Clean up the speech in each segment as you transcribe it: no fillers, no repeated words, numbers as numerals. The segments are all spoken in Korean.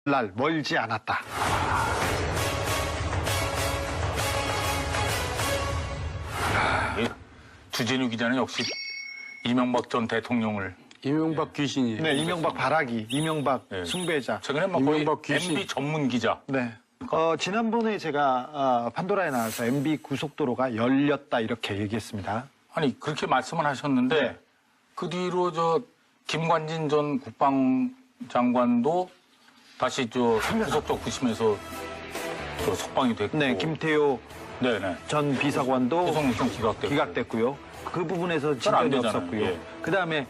날 멀지 않았다. 주진우 기자는 역시 이명박 전 대통령을 이명박 귀신이에요. 네, 이명박 바라기, 이명박 네. 숭배자. 최근에 막 거의 이명박 귀신. MB 전문 기자. 네. 지난번에 제가 판도라에 나와서 MB 고속도로가 열렸다 이렇게 얘기했습니다. 아니 그렇게 말씀을 하셨는데 네. 그 뒤로 저 김관진 전 국방장관도 다시 저 구속적 부심에서 저 석방이 됐고. 네, 김태효 네네. 전 비서관도 소송 요청 기각됐고. 기각됐고요. 그 부분에서 잘안 진전이 되잖아요. 없었고요. 예. 그다음에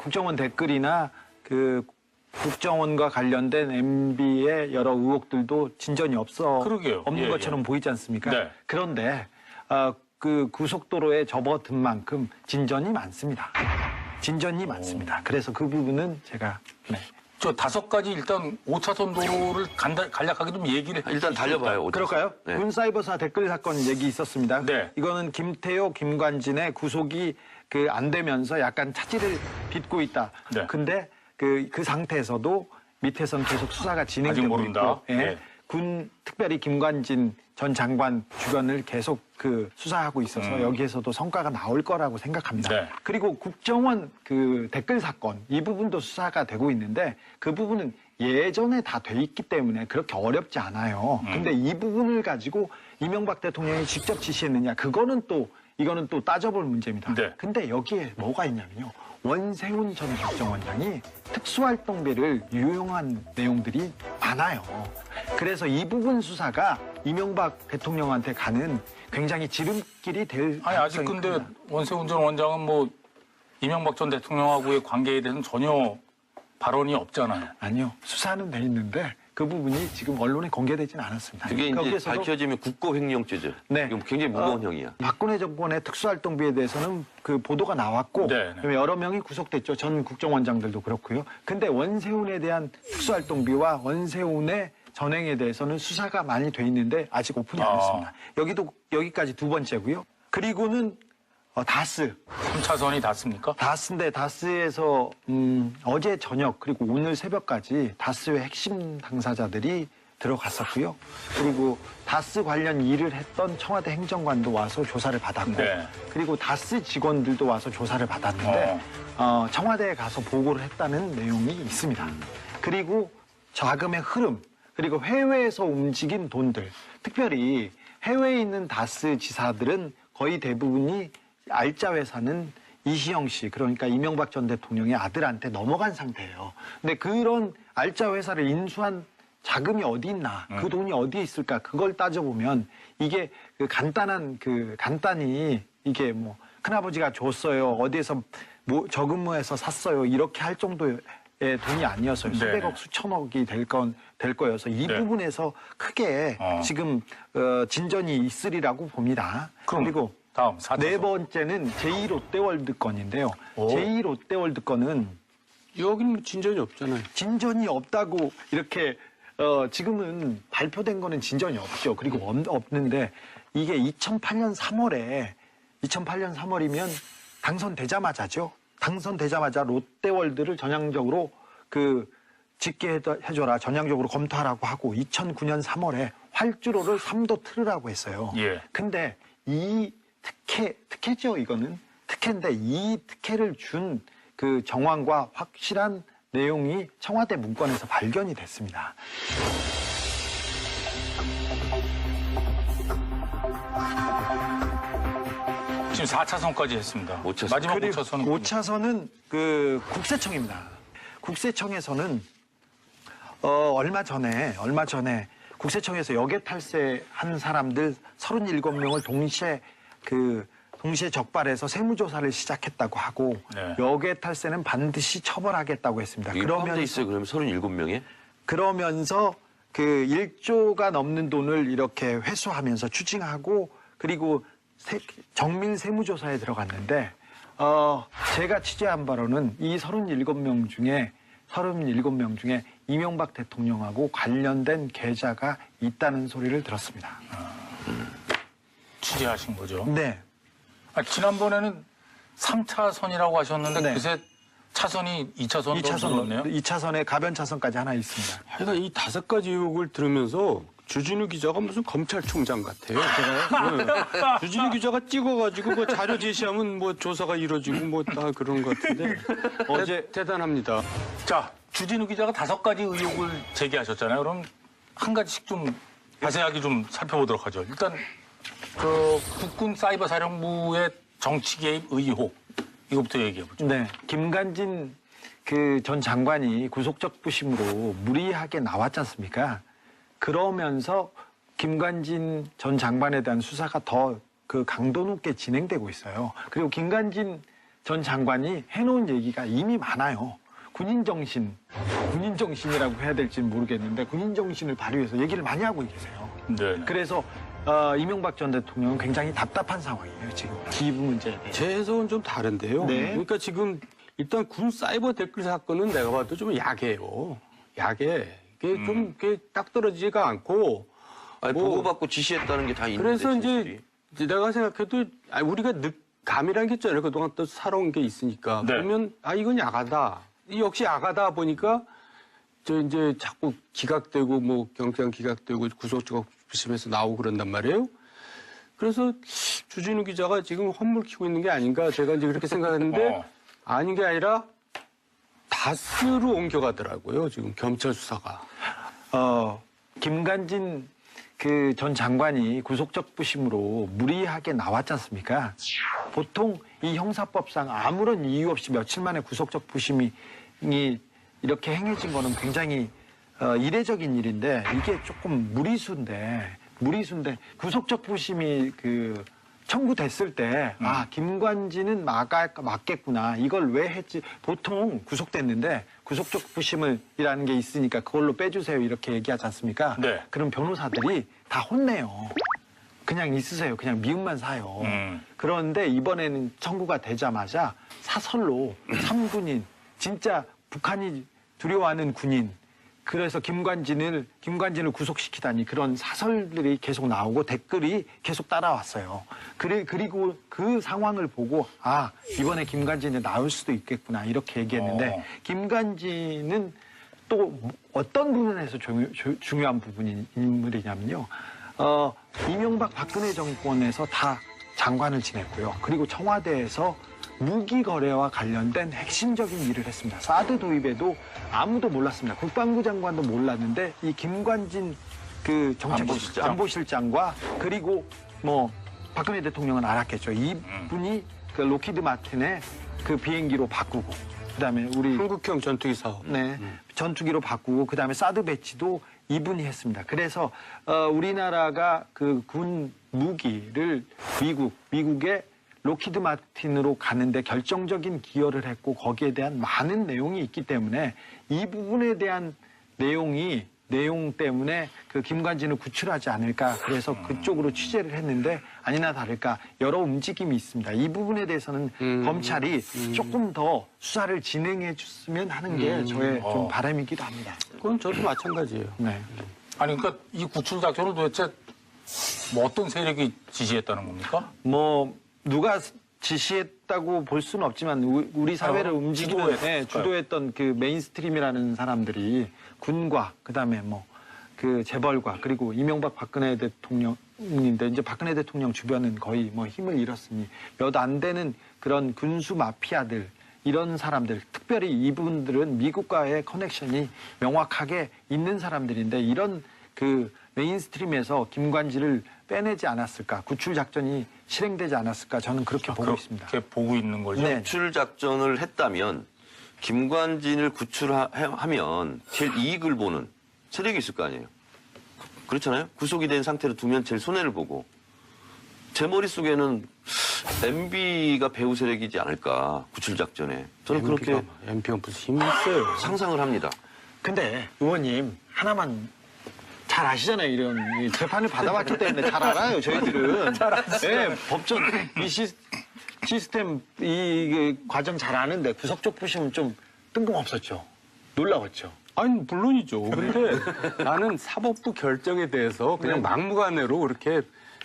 국정원 댓글이나 그 국정원과 관련된 MB의 여러 의혹들도 진전이 그러게요. 없는 예, 것처럼 예. 보이지 않습니까? 네. 그런데 그 고속도로에 접어든 만큼 진전이 많습니다. 진전이 많습니다. 그래서 그 부분은 제가 저 5가지 일단 5차선 도로를 간략하게 좀 얘기를 일단 달려봐요. 그럴까요? 네. 군사이버사 댓글 사건 얘기 있었습니다. 네. 이거는 김태효, 김관진의 구속이 안 되면서 약간 차질을 빚고 있다. 네. 근데 그 상태에서도 밑에서는 계속 수사가 진행되고 모른다. 있고, 예. 네. 특별히 김관진 전 장관 주변을 계속 수사하고 있어서 여기에서도 성과가 나올 거라고 생각합니다. 네. 그리고 국정원 댓글 사건 이 부분도 수사가 되고 있는데 그 부분은 예전에 다 돼 있기 때문에 그렇게 어렵지 않아요. 근데 이 부분을 가지고 이명박 대통령이 직접 지시했느냐 이거는 또 따져볼 문제입니다. 네. 근데 여기에 뭐가 있냐면요. 원세훈 전 국정원장이 특수활동비를 유용한 내용들이 많아요. 그래서 이 부분 수사가 이명박 대통령한테 가는 굉장히 지름길이 될 아니 아직 가능성이 근데 큽니다. 원세훈 전 원장은 뭐 이명박 전 대통령하고의 관계에 대해서는 전혀 발언이 없잖아요. 아니요. 수사는 돼 있는데 그 부분이 지금 언론에 공개되지는 않았습니다. 그게 이제 거기에서도 밝혀지면 국고횡령죄죠. 네. 이건 굉장히 무거운 형이야. 박근혜 정권의 특수활동비에 대해서는 그 보도가 나왔고 네, 네. 그다음에 여러 명이 구속됐죠. 전 국정원장들도 그렇고요. 근데 원세훈에 대한 특수활동비와 원세훈의 전행에 대해서는 수사가 많이 돼 있는데 아직 오픈이 안 했습니다. 여기까지 두 번째고요. 그리고는 다스. 3차선이 닿습니까? 다스인데 다스에서 어제 저녁 그리고 오늘 새벽까지 다스의 핵심 당사자들이 들어갔었고요. 그리고 다스 관련 일을 했던 청와대 행정관도 와서 조사를 받았고 네. 그리고 다스 직원들도 와서 조사를 받았는데 청와대에 가서 보고를 했다는 내용이 있습니다. 그리고 자금의 흐름 그리고 해외에서 움직인 돈들 특별히 해외에 있는 다스 지사들은 거의 대부분이 알짜 회사는 이시영 씨, 그러니까 이명박 전 대통령의 아들한테 넘어간 상태예요. 근데 그런 알짜 회사를 인수한 자금이 어디 있나, 그 돈이 어디에 있을까, 그걸 따져보면 이게 간단히 이게 뭐 큰아버지가 줬어요, 어디에서 뭐 저근무해서 샀어요, 이렇게 할 정도의 돈이 아니었어요. 네. 수백억, 수천억이 될 거여서 이 네. 부분에서 크게 지금 진전이 있으리라고 봅니다. 그리고 다음 4차선. 네 번째는 제2롯데월드 건인데요. 제2롯데월드 건은 여기는 뭐 진전이 없잖아요. 진전이 없다고 이렇게 지금은 발표된 거는 진전이 없죠. 그리고 없는데 이게 2008년 3월이면 당선되자마자죠. 당선되자마자 롯데월드를 전향적으로 짓게 해줘라, 전향적으로 검토하라고 하고 2009년 3월에 활주로를 3도 틀으라고 했어요. 예. 근데 이 특혜죠, 이거는. 특혜인데 이 특혜를 준 그 정황과 확실한 내용이 청와대 문건에서 발견이 됐습니다. 지금 4차선까지 했습니다. 5차선. 마지막 그리고 5차선은 5차선은 국세청입니다. 국세청에서는 얼마 전에 국세청에서 역외 탈세한 사람들 37명을 동시에 적발해서 세무조사를 시작했다고 하고 네. 역외 탈세는 반드시 처벌하겠다고 했습니다. 이게 포함돼 있어요. 그러면 37명에? 그러면서 1조가 넘는 돈을 이렇게 회수하면서 추징하고 그리고 정밀 세무조사에 들어갔는데 제가 취재한 바로는 이 37명 중에 이명박 대통령하고 관련된 계좌가 있다는 소리를 들었습니다. 취재하신 거죠. 네. 지난번에는 3차선이라고 하셨는데 네. 그새 차선이 2차선으로 2차선, 늘었네요. 2차선에 가변 차선까지 하나 있습니다. 하여간 이 5가지 의혹을 들으면서 주진우 기자가 무슨 검찰총장 같아요. 제가요. 네. 주진우 기자가 찍어가지고 뭐 자료 제시하면 뭐 조사가 이루어지고 뭐 다 그런 것 같은데 어제 대단합니다. 자, 주진우 기자가 5가지 의혹을 제기하셨잖아요. 그럼 한 가지씩 좀 자세하게 좀 살펴보도록 하죠. 일단 그 국군 사이버 사령부의 정치 개입 의혹 이것부터 얘기해 보죠. 네, 김관진 그 전 장관이 구속적 부심으로 무리하게 나왔지 않습니까? 그러면서 김관진 전 장관에 대한 수사가 더 그 강도 높게 진행되고 있어요. 그리고 김관진 전 장관이 해놓은 얘기가 이미 많아요. 군인 정신이라고 해야 될지는 모르겠는데 군인 정신을 발휘해서 얘기를 많이 하고 계세요. 네. 그래서 이명박 전 대통령은 굉장히 답답한 상황이에요, 지금. 이 문제에 대해. 제 해석은 좀 다른데요. 네. 그러니까 지금 일단 군 사이버 댓글 사건은 내가 봐도 좀 야해요. 야해. 이게 좀 이게 딱 떨어지지가 않고 아니, 뭐- 보고받고 지시했다는 게 다 있는데. 그래서 진술이. 이제 내가 생각해도 우리가 감이라는 게 있잖아요. 그동안 또 살아온 게 있으니까. 네. 그러면 이건 야가다. 역시 야가다 보니까 저 이제 자꾸 기각되고 뭐 경찰 기각되고 구속적 부심에서 나오고 그런단 말이에요. 그래서 주진우 기자가 지금 헛물 키고 있는 게 아닌가 제가 이제 그렇게 생각했는데 아닌 게 아니라 다스로 옮겨가더라고요. 지금 경찰 수사가. 김관진 그 전 장관이 구속적 부심으로 무리하게 나왔지 않습니까? 보통 이 형사법상 아무런 이유 없이 며칠 만에 구속적 부심이 이렇게 행해진 거는 굉장히 이례적인 일인데 이게 조금 무리수인데 구속적 부심이 그 청구됐을 때 김관진은 맞겠구나. 이걸 왜 했지? 보통 구속됐는데 구속적 부심이라는 게 있으니까 그걸로 빼주세요. 이렇게 얘기하지 않습니까? 네. 그럼 변호사들이 다 혼내요. 그냥 있으세요. 그냥 미움만 사요. 그런데 이번에는 청구가 되자마자 사설로 3군인, 진짜 북한이 두려워하는 군인, 그래서 김관진을 구속시키다니 그런 사설들이 계속 나오고 댓글이 계속 따라왔어요. 그리고 그 상황을 보고 이번에 김관진이 나올 수도 있겠구나 이렇게 얘기했는데 김관진은 또 어떤 부분에서 중요한 인물이냐면요. 이명박 박근혜 정권에서 다 장관을 지냈고요. 그리고 청와대에서 무기 거래와 관련된 핵심적인 일을 했습니다. 사드 도입에도 아무도 몰랐습니다. 국방부 장관도 몰랐는데 이 김관진 그 안보실장과 그리고 뭐 박근혜 대통령은 알았겠죠. 이분이 그 로키드 마틴의 그 비행기로 바꾸고 그다음에 우리 한국형 전투기 사업. 네, 전투기로 바꾸고 그다음에 사드 배치도 이분이 했습니다. 그래서 우리나라가 그 군 무기를 미국의 로키드 마틴으로 가는데 결정적인 기여를 했고 거기에 대한 많은 내용이 있기 때문에 이 부분에 대한 내용 때문에 그 김관진을 구출하지 않을까 그래서 그쪽으로 취재를 했는데 아니나 다를까 여러 움직임이 있습니다. 이 부분에 대해서는 검찰이 조금 더 수사를 진행해 줬으면 하는 게 저의 좀 바람이기도 합니다. 그건 저도 마찬가지예요. 네. 아니 그러니까 이 구출 작전을 도대체 뭐 어떤 세력이 지시했다는 겁니까? 뭐 누가 지시했다고 볼 수는 없지만 우리 사회를 움직이는 주도했던 그 메인스트림이라는 사람들이 군과 그다음에 뭐 그 재벌과 그리고 이명박 박근혜 대통령인데 이제 박근혜 대통령 주변은 거의 뭐 힘을 잃었으니 몇 안 되는 그런 군수 마피아들 이런 사람들 특별히 이분들은 미국과의 커넥션이 명확하게 있는 사람들인데 이런 그 메인스트림에서 김관진을 빼내지 않았을까 구출 작전이 실행되지 않았을까 저는 그렇게 보고 있습니다. 그렇게 보고 있는 거죠. 네. 구출 작전을 했다면 김관진을 구출하면 제일 이익을 보는 세력이 있을 거 아니에요. 그렇잖아요. 구속이 된 상태로 두면 제일 손해를 보고 제 머릿속에는 MB가 배후 세력이지 않을까 구출 작전에 저는 그렇게 MB가 무슨 힘이 있어요. 상상을 합니다. 근데 의원님 하나만 잘 아시잖아요. 이런 이 재판을 받아봤기 때문에 잘 알아요. 저희들은. 네, 법전 이 시스템 이 과정 잘 아는데 구속적 부심은 좀 뜬금없었죠. 놀라웠죠. 아니 물론이죠. 근데 나는 사법부 결정에 대해서 그냥 막무가내로 그렇게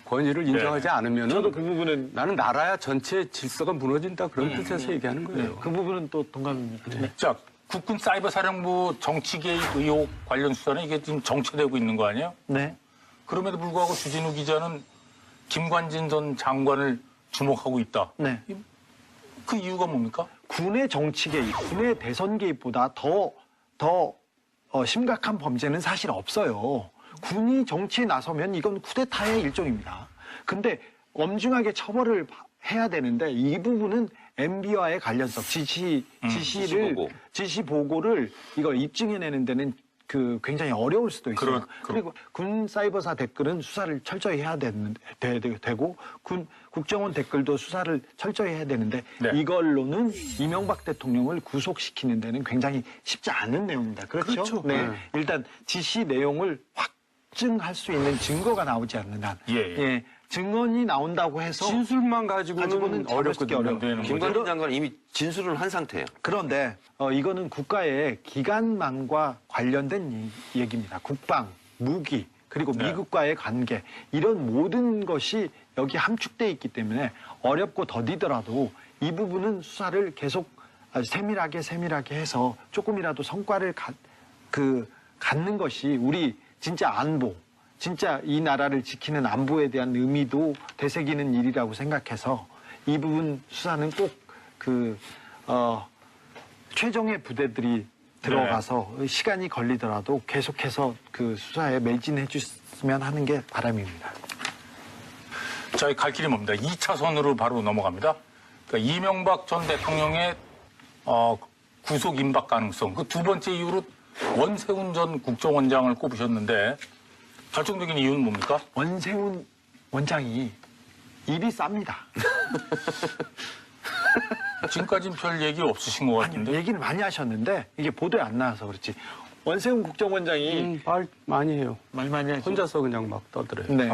권위를 인정하지 않으면 저도 그 부분은 나는 나라야 전체 질서가 무너진다 그런 뜻에서 얘기하는 거예요. 그 부분은 또 동감입니다. 네. 자, 국군 사이버 사령부 정치 개입 의혹 관련 수사는 이게 지금 정체되고 있는 거 아니에요? 네. 그럼에도 불구하고 주진우 기자는 김관진 전 장관을 주목하고 있다. 네. 그 이유가 뭡니까? 군의 정치 개입, 군의 대선 개입보다 더 심각한 범죄는 사실 없어요. 군이 정치에 나서면 이건 쿠데타의 일종입니다. 근데 엄중하게 처벌을 해야 되는데 이 부분은 MB와의 관련성, 지시 보고를 이거 입증해내는 데는 그 굉장히 어려울 수도 있어요. 그리고 군 사이버사 댓글은 수사를 철저히 해야 되고 국정원 댓글도 수사를 철저히 해야 되는데 네. 이걸로는 이명박 대통령을 구속시키는 데는 굉장히 쉽지 않은 내용입니다. 그렇죠? 그렇죠. 네. 네. 일단 지시 내용을 확증할 수 있는 증거가 나오지 않는 한, 예. 증언이 나온다고 해서 진술만 가지고는 어렵기 어려워요. 되는 거죠. 김관진 장관은 이미 진술을 한 상태예요. 그런데 이거는 국가의 기관망과 관련된 얘기입니다. 국방, 무기, 그리고 네. 미국과의 관계 이런 모든 것이 여기 함축돼 있기 때문에 어렵고 더디더라도 이 부분은 수사를 계속 아주 세밀하게 해서 조금이라도 성과를 갖는 것이 우리 진짜 안보, 진짜 이 나라를 지키는 안보에 대한 의미도 되새기는 일이라고 생각해서 이 부분 수사는 꼭 최종의 부대들이 들어가서 시간이 걸리더라도 계속해서 그 수사에 매진해 주셨으면 하는 게 바람입니다. 저희 갈 길이 멉니다. 2차선으로 바로 넘어갑니다. 그러니까 이명박 전 대통령의 구속 임박 가능성. 그 두 번째 이유로 원세훈 전 국정원장을 꼽으셨는데 결정적인 이유는 뭡니까? 원세훈 원장이 입이 쌉니다. 지금까지는 별 얘기 없으신 것 아니, 같은데. 얘기를 많이 하셨는데 이게 보도에 안 나와서 그렇지. 원세훈 국정원장이 말 많이 해요. 말 많이 하죠. 혼자서 그냥 막 떠들어요. 네.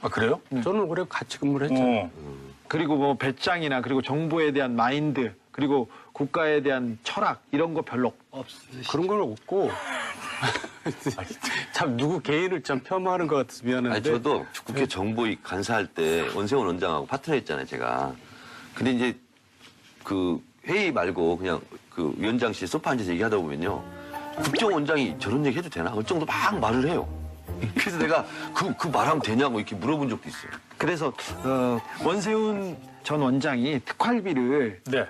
아, 그래요? 저는 올해 같이 근무를 했죠. 그리고 뭐 배짱이나 그리고 정보에 대한 마인드 그리고 국가에 대한 철학 이런 거 별로 없으시죠? 그런 건 없고 참 누구 개인을 좀 폄하하는 것 같아서 미안한데. 아니, 저도 국회 정보위 간사할 때 원세훈 원장하고 파트너 했잖아요, 제가. 근데 이제 그 회의 말고 그냥 그 위원장실 소파 앉아서 얘기하다 보면요. 국정원장이 저런 얘기 해도 되나? 어느 정도 막 말을 해요. 그래서 내가 그 말하면 되냐고 이렇게 물어본 적도 있어요. 그래서 원세훈 전 원장이 특활비를 네.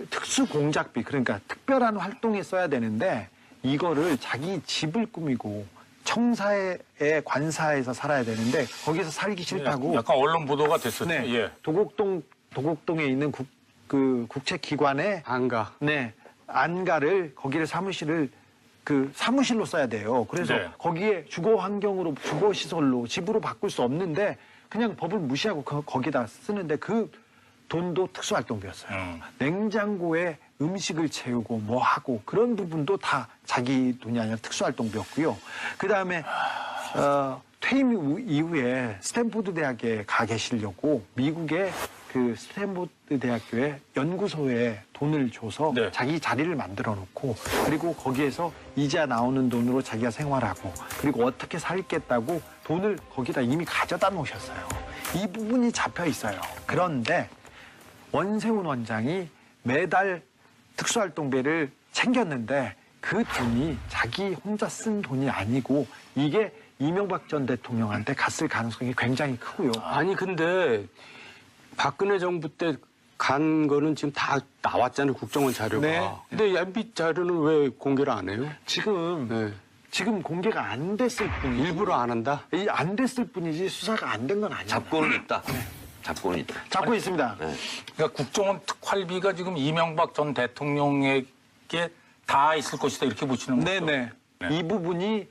특수공작비 그러니까 특별한 활동에 써야 되는데 이거를 자기 집을 꾸미고 청사의 관사에서 살아야 되는데 거기서 살기 싫다고 약간 언론 보도가 됐었죠. 네, 예. 도곡동에 있는 국채기관의 안가. 네, 안가를 거기를 사무실로 써야 돼요. 그래서 네. 거기에 주거 환경으로 주거 시설로 집으로 바꿀 수 없는데 그냥 법을 무시하고 거기다 쓰는데 그 돈도 특수활동비였어요. 냉장고에 음식을 채우고 뭐 하고 그런 부분도 다 자기 돈이 아니라 특수활동비였고요. 그 다음에 퇴임 이후에 스탠포드 대학에 가 계시려고 미국의 그 스탠포드 대학교에 연구소에 돈을 줘서 네. 자기 자리를 만들어 놓고 그리고 거기에서 이자 나오는 돈으로 자기가 생활하고 그리고 어떻게 살겠다고 돈을 거기다 이미 가져다 놓으셨어요. 이 부분이 잡혀 있어요. 그런데 원세훈 원장이 매달 특수활동비를 챙겼는데 그 돈이 자기 혼자 쓴 돈이 아니고 이게 이명박 전 대통령한테 갔을 가능성이 굉장히 크고요. 아니 근데 박근혜 정부 때 간 거는 지금 다 나왔잖아요. 국정원 자료가. 네. 근데 MB 자료는 왜 공개를 안 해요? 지금 공개가 안 됐을 뿐이지. 일부러 안 한다? 안 됐을 뿐이지 수사가 안 된 건 아니에요. 잡고는 있다. 잡고는 있다. 잡고 있습니다. 네. 그러니까 국정원 특활비가 지금 이명박 전 대통령에게 다 있을 것이다 이렇게 보시는 거죠? 네네. 네. 이 부분이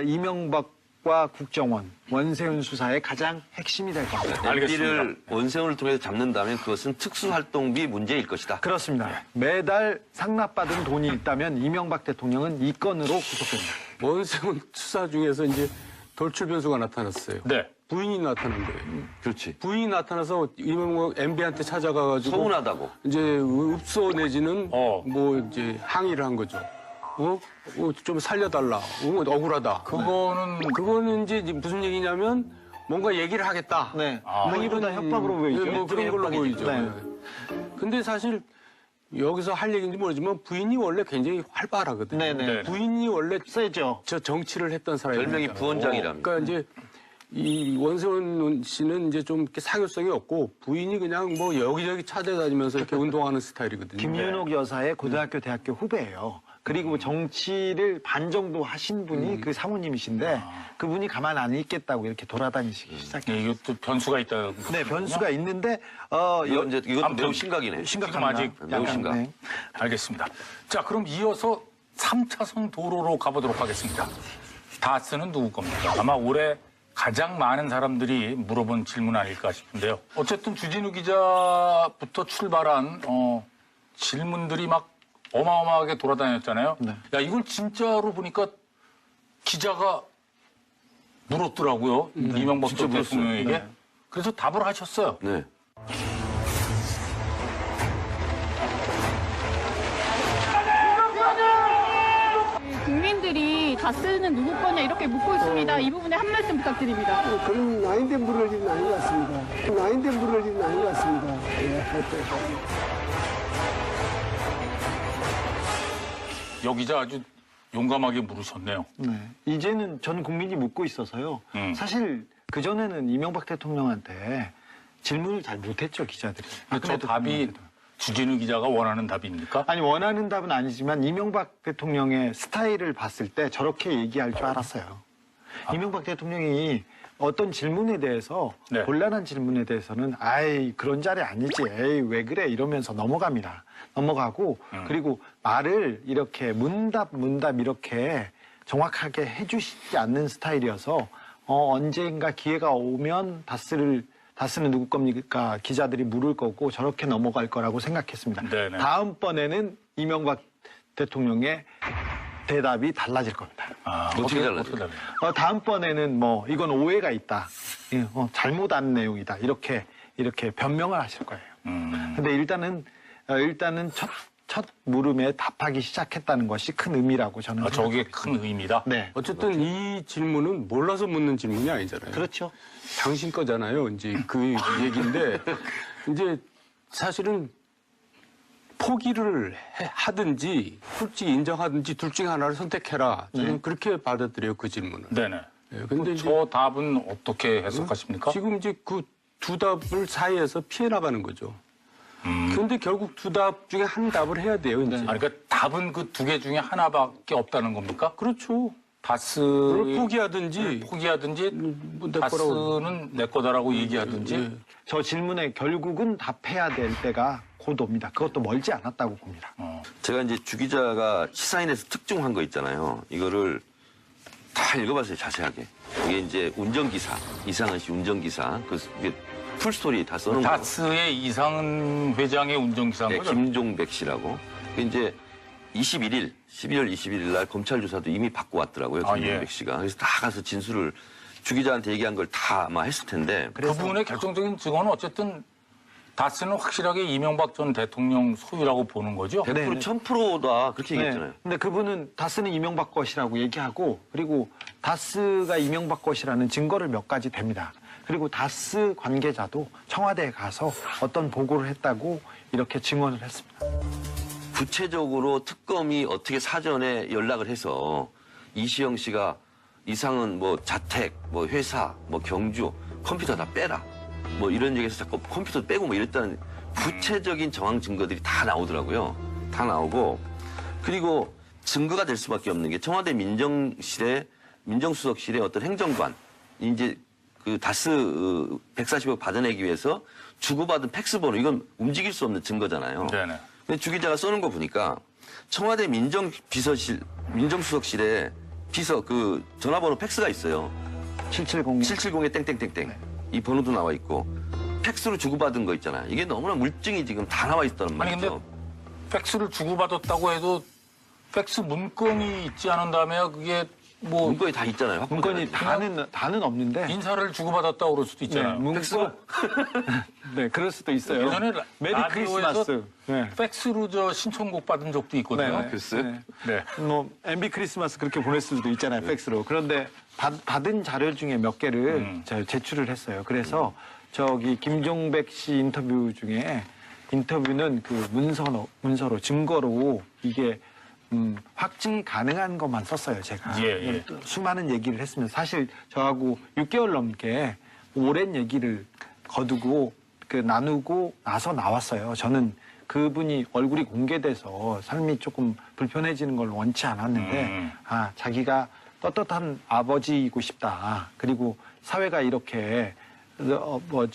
이명박과 국정원, 원세훈 수사의 가장 핵심이 될 겁니다. 알겠습니다. MB를 원세훈을 통해서 잡는다면 그것은 특수활동비 문제일 것이다. 그렇습니다. 매달 상납받은 돈이 있다면 이명박 대통령은 이 건으로 구속됩니다. 원세훈 수사 중에서 이제 돌출 변수가 나타났어요. 네. 부인이 나타난 거예요. 그렇지. 부인이 나타나서 이명박 MB한테 찾아가가지고 서운하다고. 이제 읍소 내지는 어. 뭐 이제 항의를 한 거죠. 좀 살려달라. 억울하다. 그거는 그거는 이제 무슨 얘기냐면 뭔가 얘기를 하겠다. 네. 아, 뭐 이러다 협박으로 보이죠. 뭐 그런 걸로 보이죠. 네. 근데 사실 여기서 할 얘기인지 모르지만 부인이 원래 굉장히 활발하거든요. 네네. 네. 부인이 원래 세죠. 저 정치를 했던 사람이에요. 별명이 부원장이랍니다. 그러니까 이제 이 원세훈 씨는 이제 좀 이렇게 사교성이 없고 부인이 그냥 뭐 여기저기 찾아다니면서 이렇게 운동하는 스타일이거든요. 김윤옥 여사의 고등학교, 대학교 후배예요. 그리고 정치를 반 정도 하신 분이 그 사모님이신데 그분이 가만 안 있겠다고 이렇게 돌아다니시기 시작해요. 네, 이것도 변수가 있다. 네, 변수가 있는데 이것도 아무튼 매우 심각이네. 지금 아직 매우 심각. 네. 알겠습니다. 자, 그럼 이어서 3차선 도로로 가보도록 하겠습니다. 다스는 누구 겁니까? 아마 올해 가장 많은 사람들이 물어본 질문 아닐까 싶은데요. 어쨌든 주진우 기자부터 출발한 질문들이 막 어마어마하게 돌아다녔잖아요. 네. 야, 이걸 진짜로 보니까 기자가 물었더라고요. 이명박 전 대통령에게. 네. 그래서 답을 하셨어요. 네. 국민들이 다스는 누구 거냐 이렇게 묻고 있습니다. 이 부분에 한 말씀 부탁드립니다. 그런 나인된 물을 일은 아닌 것 같습니다. 나인된 물을 일은 아닌 것 같습니다. 예. 여 기자 아주 용감하게 물으셨네요. 네. 이제는 전 국민이 묻고 있어서요. 사실 그전에는 이명박 대통령한테 질문을 잘 못했죠, 기자들이. 근데 저 답이 주진우 기자가 원하는 답입니까? 아니, 원하는 답은 아니지만 이명박 대통령의 스타일을 봤을 때 저렇게 얘기할 줄 알았어요. 이명박 대통령이 어떤 질문에 대해서 네. 곤란한 질문에 대해서는 아이 그런 자리 아니지 에이 왜 그래 이러면서 넘어갑니다. 넘어가고 그리고 말을 이렇게 문답 이렇게 정확하게 해주시지 않는 스타일이어서 언젠가 기회가 오면 다스는 누구 겁니까? 기자들이 물을 거고 저렇게 넘어갈 거라고 생각했습니다. 네네. 다음번에는 이명박 대통령의 대답이 달라질 겁니다. 어떻게 달라져요? 다음번에는 뭐 이건 오해가 있다. 예, 잘못 안 내용이다. 이렇게 변명을 하실 거예요. 근데 일단은 첫 물음에 답하기 시작했다는 것이 큰 의미라고 저는 저게 생각합니다. 큰 의미다. 네. 어쨌든 이 질문은 몰라서 묻는 질문이 아니잖아요. 그렇죠. 당신 거잖아요. 이제 그 얘기인데 이제 사실은 포기를 하든지 솔직히 인정하든지 둘 중에 하나를 선택해라. 저는 그렇게 받아들여요, 그 질문을. 네네. 네, 근데 이제 저 답은 어떻게 해석하십니까? 지금 이제 그 두 답을 사이에서 피해 나가는 거죠. 그런데 결국 두 답 중에 한 답을 해야 돼요, 이제. 아니, 그러니까 답은 그 두 개 중에 하나밖에 없다는 겁니까? 그렇죠. 다스 그걸 포기하든지 포기하든지 내 거라고. 다스는 내 거다라고 얘기하든지 네. 저 질문에 결국은 답해야 될 때가 곧 옵니다. 그것도 멀지 않았다고 봅니다. 제가 이제 주 기자가 시사인에서 특종한 거 있잖아요. 이거를 다 읽어봤어요, 자세하게. 이게 이제 운전기사, 이상은 씨 운전기사. 이게 풀스토리 다 써놓은 거. 다스의 이상은 회장의 운전기사인 네, 거죠? 김종백 씨라고. 그 이제 21일, 12월 21일 날 검찰 조사도 이미 받고 왔더라고요, 아, 김종백 예. 씨가. 그래서 다 가서 진술을 주 기자한테 얘기한 걸 다 아마 했을 텐데. 그분의 결정적인 증언은 어쨌든 다스는 확실하게 이명박 전 대통령 소유라고 보는 거죠? 100% 1000%다 그렇게 얘기했잖아요. 네. 근데 그분은 다스는 이명박 것이라고 얘기하고 그리고 다스가 이명박 것이라는 증거를 몇 가지 댑니다. 그리고 다스 관계자도 청와대에 가서 어떤 보고를 했다고 이렇게 증언을 했습니다. 구체적으로 특검이 어떻게 사전에 연락을 해서 이시영 씨가 이상은 뭐 자택, 뭐 회사, 뭐 경주, 컴퓨터 다 빼라. 뭐 이런 얘기에서 자꾸 컴퓨터 빼고 뭐 이랬다는 구체적인 정황 증거들이 다 나오더라고요. 다 나오고 그리고 증거가 될 수밖에 없는 게 청와대 민정수석실의 어떤 행정관 이제 그 다스 140억 받아내기 위해서 주고받은 팩스 번호 이건 움직일 수 없는 증거잖아요. 네네. 근데 주 기자가 써놓은 거 보니까 청와대 민정수석실에 비서 그 전화번호 팩스가 있어요. 770. 770에 땡땡땡땡. 이 번호도 나와 있고 팩스로 주고받은 거 있잖아요. 이게 너무나 물증이 지금 다 나와 있다는 아니 말이죠. 근데 팩스를 주고받았다고 해도 팩스 문건이 있지 않은 다음에 그게 뭐 문건이 다 있잖아요. 문건이 다는 없는데 인사를 주고받았다 그럴 수도 있잖아요. 문건 네, 그럴 수도 있어요. 예전에 메리 라디오에서 크리스마스. 네. 팩스로 저 신청곡 받은 적도 있거든요. 네, 글쎄. 네. 네. 뭐 MB 크리스마스 그렇게 보냈을 수도 있잖아요, 팩스로. 그런데 받은 자료 중에 몇 개를 제가 제출을 했어요. 그래서 저기 김종백 씨 인터뷰 중에 인터뷰는 그 문서로 증거로 이게 확증이 가능한 것만 썼어요, 제가. 예. 수많은 얘기를 했으면 사실 저하고 6개월 넘게 오랜 얘기를 거두고 나누고 나서 나왔어요. 저는 그분이 얼굴이 공개돼서 삶이 조금 불편해지는 걸 원치 않았는데, 자기가 떳떳한 아버지이고 싶다. 그리고 사회가 이렇게,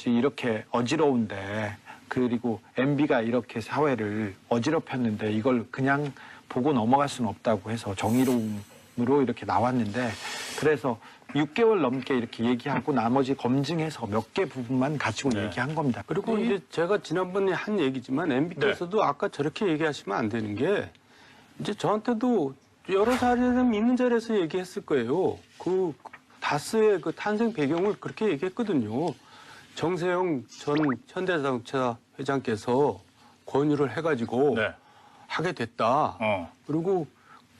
이렇게 어지러운데, 그리고 MB가 이렇게 사회를 어지럽혔는데 이걸 그냥 보고 넘어갈 수는 없다고 해서 정의로움으로 이렇게 나왔는데, 그래서 6개월 넘게 이렇게 얘기하고 나머지 검증해서 몇 개 부분만 가지고 얘기한 겁니다. 그리고 이제 제가 지난번에 한 얘기지만 MB께서도 아까 저렇게 얘기하시면 안 되는 게 이제 저한테도 여러 자리에서 있는 자리에서 얘기했을 거예요. 그 다스의 그 탄생 배경을 그렇게 얘기했거든요. 정세영 전 현대자동차 회장께서 권유를 해가지고 네. 하게 됐다. 그리고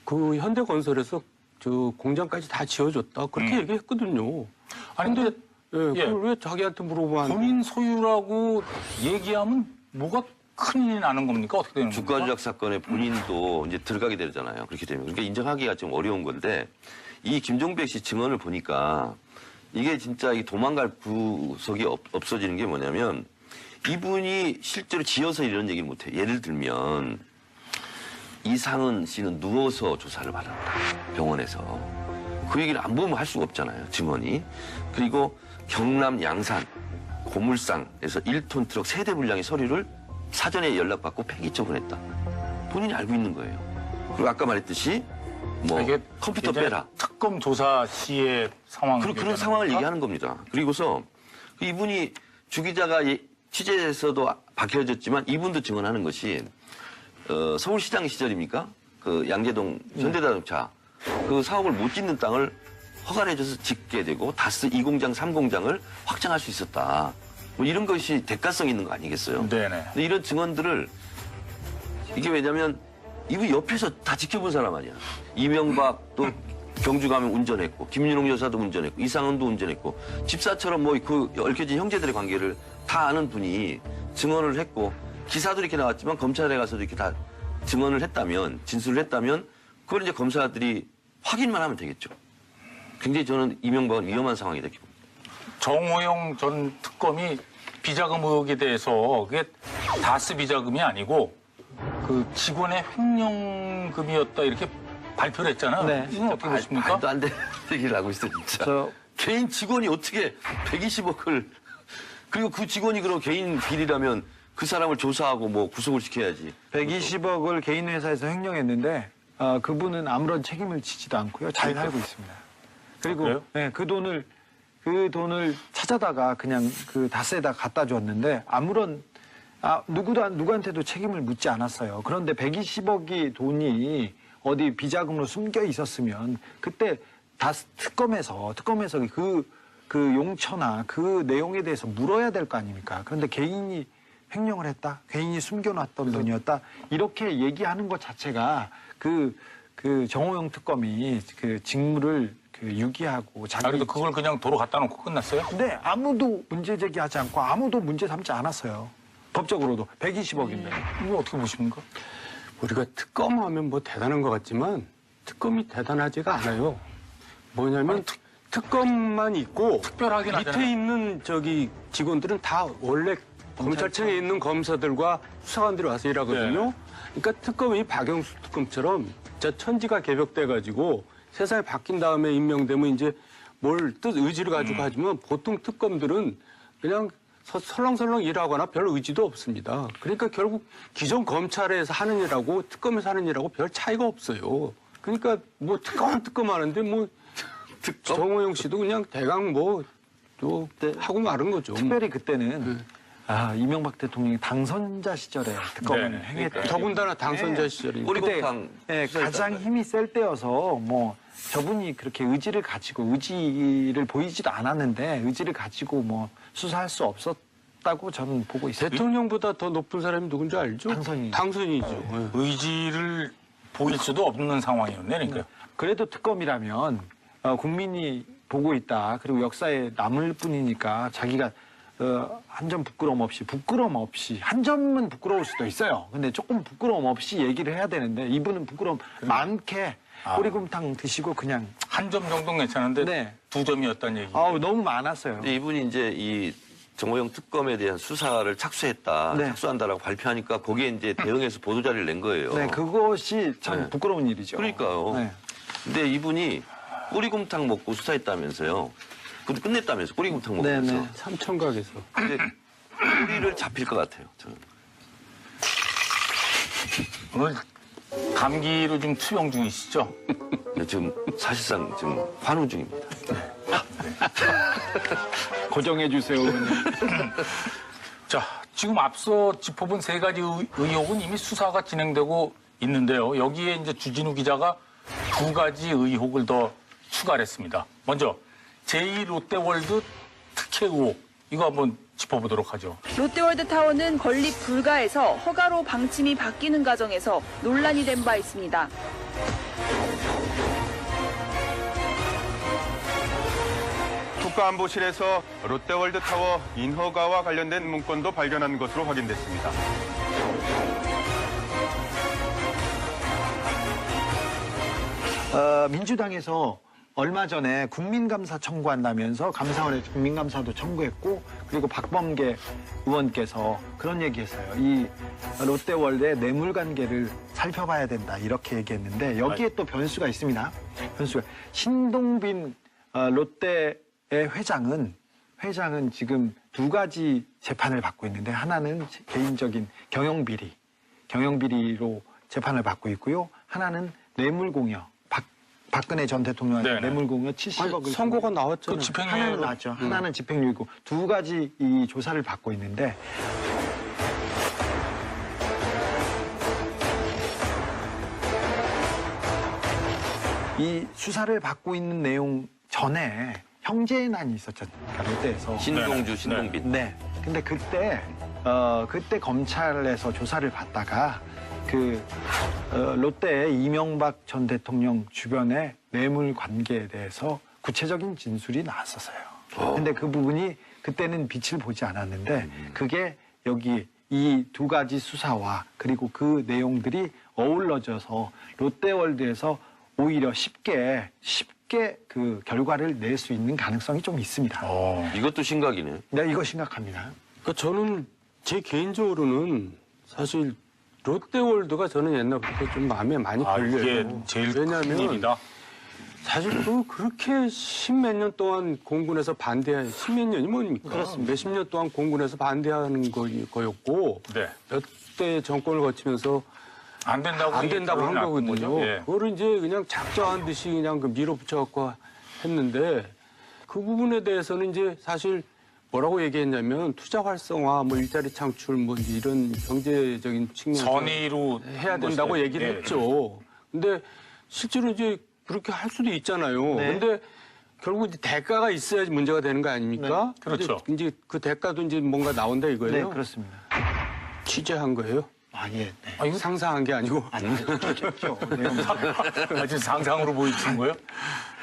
그 현대건설에서 저 공장까지 다 지어줬다. 그렇게 얘기했거든요. 아니 근데 예. 그걸 왜 자기한테 물어보면 안 돼? 본인 소유라고 얘기하면 뭐가 큰일이 나는 겁니까? 어떻게 되는 겁니까? 주가 조작 사건에 본인도 이제 들어가게 되잖아요. 그렇게 되면. 그러니까 인정하기가 좀 어려운 건데 이 김종백 씨 증언을 보니까 이게 진짜 이 도망갈 구석이 없어지는 게 뭐냐면 이분이 실제로 지어서 이런 얘기를 못해요. 예를 들면 이상은 씨는 누워서 조사를 받았다. 병원에서. 그 얘기를 안 보면 할 수가 없잖아요. 증언이. 그리고 경남 양산 고물상에서 1톤 트럭 세대 분량의 서류를 사전에 연락받고 폐기 처분했다. 본인이 알고 있는 거예요. 그리고 아까 말했듯이 뭐 이게 컴퓨터 이제 빼라. 특검 조사 시의 상황. 그런 상황을 얘기하는 겁니다. 그리고서 이분이 주 기자가 취재에서도 밝혀졌지만 이분도 증언하는 것이 서울시장 시절입니까? 그 양재동 현대자동차 그 사업을 못 짓는 땅을 허가해줘서 짓게 되고 다스 2공장, 3공장을 확장할 수 있었다. 뭐 이런 것이 대가성 있는 거 아니겠어요? 네네. 근데 이런 증언들을 이게 왜냐면 이분 옆에서 다 지켜본 사람 아니야. 이명박도 경주 가면 운전했고, 김윤홍 여사도 운전했고, 이상은도 운전했고, 집사처럼 뭐 그 얽혀진 형제들의 관계를 다 아는 분이 증언을 했고, 기사도 이렇게 나왔지만 검찰에 가서도 이렇게 다 증언을 했다면, 진술을 했다면, 그걸 이제 검사들이 확인만 하면 되겠죠. 굉장히 저는 이명박은 위험한 상황이다 이렇게 봅니다. 정호영 전 특검이 비자금 의혹에 대해서 그게 다스 비자금이 아니고 그 직원의 횡령금이었다 이렇게 발표를 했잖아요. 네. 이건 어떻게 보십니까? 말도 안 되는 얘기를 하고 있어 진짜. 개인 직원이 어떻게 120억을 그리고 그 직원이 그럼 개인 비리라면 그 사람을 조사하고 뭐 구속을 시켜야지. 120억을 개인 회사에서 횡령했는데 그분은 아무런 책임을 지지도 않고요. 잘 살고 있습니다. 그리고 그래요? 네, 그 돈을 찾아다가 그냥 그 다스에다 갖다 줬는데 아무런 누구한테도 책임을 묻지 않았어요. 그런데 120억이 돈이 어디 비자금으로 숨겨 있었으면 그때 다스 특검에서 그 용처나 그 내용에 대해서 물어야 될 거 아닙니까? 그런데 개인이 횡령을 했다, 개인이 숨겨놨던 돈이었다 이렇게 얘기하는 것 자체가 그 정호영 특검이 그 직무를 유기하고 그래도 그걸 그냥 도로 갖다 놓고 끝났어요? 네, 아무도 문제 제기하지 않고 아무도 문제 삼지 않았어요. 법적으로도 120억인데. 이거 어떻게 보십니까? 우리가 특검하면 뭐 대단한 것 같지만 특검이 대단하지가 않아요. 뭐냐면 특검만 있고 특별하긴 밑에 하잖아요. 있는 저기 직원들은 다 원래 검찰청에 있는 검사들과 수사관들이 와서 일하거든요. 그러니까 특검이 박영수 특검처럼 진짜 천지가 개벽돼가지고 세상이 바뀐 다음에 임명되면 이제 뭘 의지를 가지고 하지만 보통 특검들은 그냥 설렁설렁 일하거나 별 의지도 없습니다. 그러니까 결국 기존 검찰에서 하는 일하고 특검에서 하는 일하고 별 차이가 없어요. 그러니까 뭐 특검 하는데 뭐 정호영 씨도 그냥 대강 뭐 또 하고 마른 거죠. 특별히 그때는 이명박 대통령이 당선자 시절에 특검을 네. 행했대. 더군다나 당선자 시절이니까. 꼬리곰탕 그때 가장 힘이 셀 때여서 뭐 저분이 그렇게 의지를 보이지도 않았는데 의지를 가지고 뭐 수사할 수 없었다고 저는 보고 있습니다. 대통령보다 더 높은 사람이 누군지 알죠? 당선인이죠. 당선이죠. 예. 의지를 보일 수도 없는 상황이었네, 그러니까. 그래도 특검이라면 국민이 보고 있다. 그리고 역사에 남을 뿐이니까 자기가 한 점 부끄러움 없이 한 점은 부끄러울 수도 있어요. 근데 조금 부끄러움 없이 얘기를 해야 되는데 이분은 부끄러움 많게 꼬리곰탕 드시고 그냥 한 점 정도는 괜찮은데 네. 2점이었다는 얘기. 너무 많았어요. 근데 이분이 이제 이 정호영 특검에 대한 수사를 착수했다, 네. 착수한다라고 발표하니까 거기에 이제 대응해서 보도자료를 낸 거예요. 네, 그것이 참 네. 부끄러운 일이죠. 그러니까요. 네. 근데 이분이 꼬리곰탕 먹고 수사했다면서요. 근데 끝냈다면서 꼬리곰탕 먹으면서. 네, 네. 삼청각에서. 근데 꼬리를 잡힐 것 같아요. 저는. 오늘 감기로 좀 투병 중이시죠? 네, 지금 사실상 지금 환호 중입니다. 고정해 주세요. 자, 지금 앞서 짚어본 3가지 의혹은 이미 수사가 진행되고 있는데요. 여기에 이제 주진우 기자가 2가지 의혹을 더 추가를 했습니다. 먼저 제2롯데월드 특혜 의혹. 이거 한번 짚어보도록 하죠. 롯데월드타워는 건립 불가에서 허가로 방침이 바뀌는 과정에서 논란이 된 바 있습니다. 국가안보실에서 롯데월드타워 인허가와 관련된 문건도 발견한 것으로 확인됐습니다. 민주당에서 얼마 전에 국민감사 청구한다면서 감사원에 국민감사도 청구했고 그리고 박범계 의원께서 그런 얘기했어요. 이 롯데월드의 뇌물관계를 살펴봐야 된다 이렇게 얘기했는데 여기에 또 변수가 있습니다. 변수가 신동빈 롯데의 회장은 지금 2가지 재판을 받고 있는데 하나는 개인적인 경영비리로 재판을 받고 있고요. 하나는 뇌물공여. 박근혜 전 대통령한테 네네. 뇌물공여 70억을 선고가 나왔잖아요. 그 집행유예로 하나는 나왔죠. 하나는 집행유예고 2가지 이 조사를 받고 있는데 이 수사를 받고 있는 내용 전에 형제난이 있었잖아요. 롯데에서. 신동주, 신동빈. 네. 근데 그때 검찰에서 조사를 받다가 롯데의 이명박 전 대통령 주변의 뇌물 관계에 대해서 구체적인 진술이 나왔었어요. 근데 그 부분이 그때는 빛을 보지 않았는데 그게 여기 이 2가지 수사와 그리고 그 내용들이 어우러져서 롯데월드에서 오히려 쉽게 그 결과를 낼 수 있는 가능성이 좀 있습니다. 이것도 심각이네. 네, 이거 심각합니다. 그러니까 저는 제 개인적으로는 사실 롯데월드가 저는 옛날부터 좀 마음에 많이 걸려요. 이게 제일 큰 왜냐하면 일이다. 사실 그렇게 십몇 년 동안 공군에서 반대한 십몇 년이 뭡니까? 그렇습니다. 몇십 년 동안 공군에서 반대하는 거였고 네. 몇 대 정권을 거치면서 안 된다고 안 된다고 한 거거든요. 거죠? 예. 그거를 이제 그냥 작정한 듯이 그냥 밀어붙여갖고 했는데 그 부분에 대해서는 이제 사실 뭐라고 얘기했냐면 투자 활성화, 뭐 일자리 창출, 뭐 이런 경제적인 측면에서 선의로 해야 된다고 것이죠. 얘기를 예. 했죠. 근데 실제로 이제 그렇게 할 수도 있잖아요. 네. 근데 결국 이제 대가가 있어야지 문제가 되는 거 아닙니까? 네. 그렇죠. 근데 이제 그 대가도 이제 뭔가 나온다 네, 이거예요. 그렇습니다. 취재한 거예요? 예. 아, 이거 상상한 게 아니고. 그렇죠. 내용. 아주 상상으로 보이신 거예요?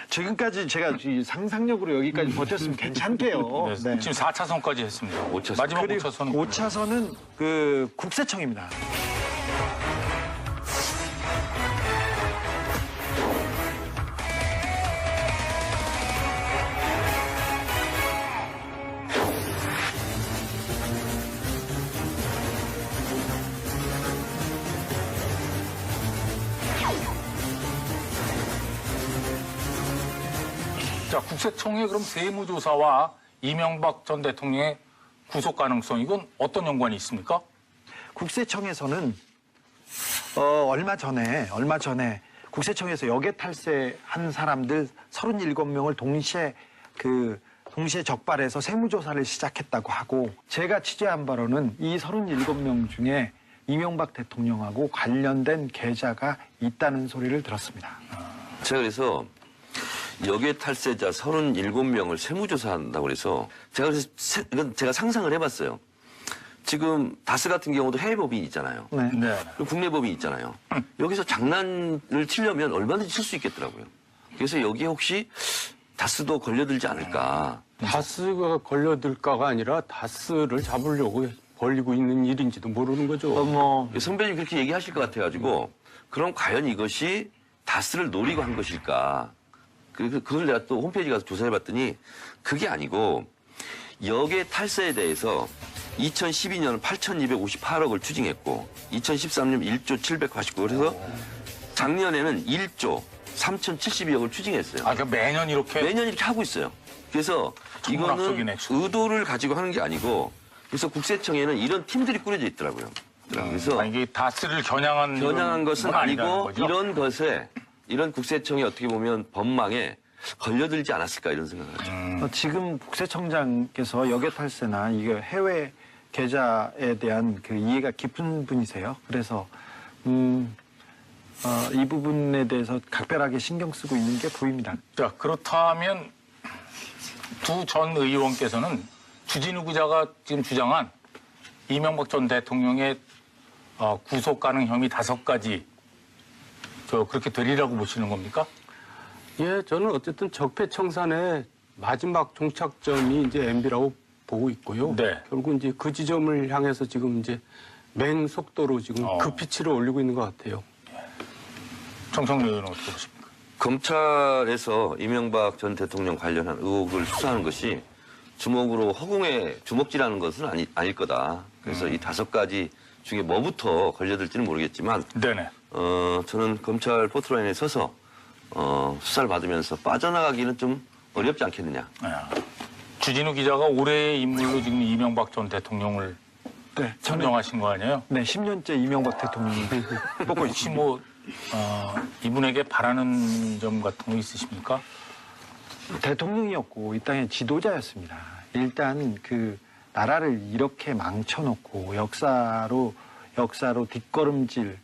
지금까지 제가 이 상상력으로 여기까지 버텼으면 괜찮게요. 네. 지금 4차선까지 했습니다. 5차선. 마지막 그리고 5차선은 5차선은 그 국세청입니다. 자, 국세청의 그럼 세무조사와 이명박 전 대통령의 구속 가능성 이건 어떤 연관이 있습니까? 국세청에서는 얼마 전에 국세청에서 역외 탈세한 사람들 37명을 동시에 적발해서 세무조사를 시작했다고 하고 제가 취재한 바로는 이 37명 중에 이명박 대통령하고 관련된 계좌가 있다는 소리를 들었습니다. 제가 그래서 역외 탈세자 37명을 세무조사한다고 그래서 이건 제가 상상을 해봤어요. 지금 다스 같은 경우도 해외 법인이 있잖아요. 네. 네. 그리고 국내 법인이 있잖아요. 여기서 장난을 치려면 얼마든지 칠 수 있겠더라고요. 그래서 여기에 혹시 다스도 걸려들지 않을까. 다스가 걸려들까가 아니라 다스를 잡으려고 벌이고 있는 일인지도 모르는 거죠. 뭐 선배님 그렇게 얘기하실 것 같아가지고 그럼 과연 이것이 다스를 노리고 한 것일까? 그걸 내가 또 홈페이지 가서 조사해봤더니 그게 아니고 역의 탈세에 대해서 2012년은 8,258억을 추징했고 2013년 1조 789억 그래서 작년에는 1조 3,072억을 추징했어요. 아, 그러니까 매년 이렇게 매년 이렇게 하고 있어요. 그래서 천문학적인 이거는 액션. 의도를 가지고 하는 게 아니고 그래서 국세청에는 이런 팀들이 꾸려져 있더라고요. 그래서 이게 다스를 겨냥한 것은 건 아니라는 아니고 거죠? 이런 것에 이런 국세청이 어떻게 보면 법망에 걸려들지 않았을까 이런 생각을 하죠. 지금 국세청장께서 역외 탈세나 이게 해외 계좌에 대한 그 이해가 깊은 분이세요. 그래서 이 부분에 대해서 각별하게 신경 쓰고 있는 게 보입니다. 자, 그렇다면 두 전 의원께서는 주진우 기자가 지금 주장한 이명박 전 대통령의 구속 가능 혐의 5가지 그렇게 되리라고 보시는 겁니까? 예, 저는 어쨌든 적폐청산의 마지막 종착점이 이제 MB라고 보고 있고요. 네. 결국 이제 그 지점을 향해서 지금 이제 맹속도로 지금 급피치를 올리고 있는 것 같아요. 정청래 의원은 어떻게 보십니까? 검찰에서 이명박 전 대통령 관련한 의혹을 수사하는 것이 주먹으로 허공에 주먹질하는 것은 아닐 거다. 그래서 이 5가지 중에 뭐부터 걸려들지는 모르겠지만 네네. 저는 검찰 포트라인에 서서 수사를 받으면서 빠져나가기는 좀 어렵지 않겠느냐. 주진우 기자가 올해의 인물로 지금 이명박 전 대통령을 네, 선정하신 거 아니에요? 네, 10년째 이명박 대통령이 뽑고 혹시 뭐 이분에게 바라는 점 같은 거 있으십니까? 대통령이었고 이 땅의 지도자였습니다. 일단 그 나라를 이렇게 망쳐놓고 역사로 뒷걸음질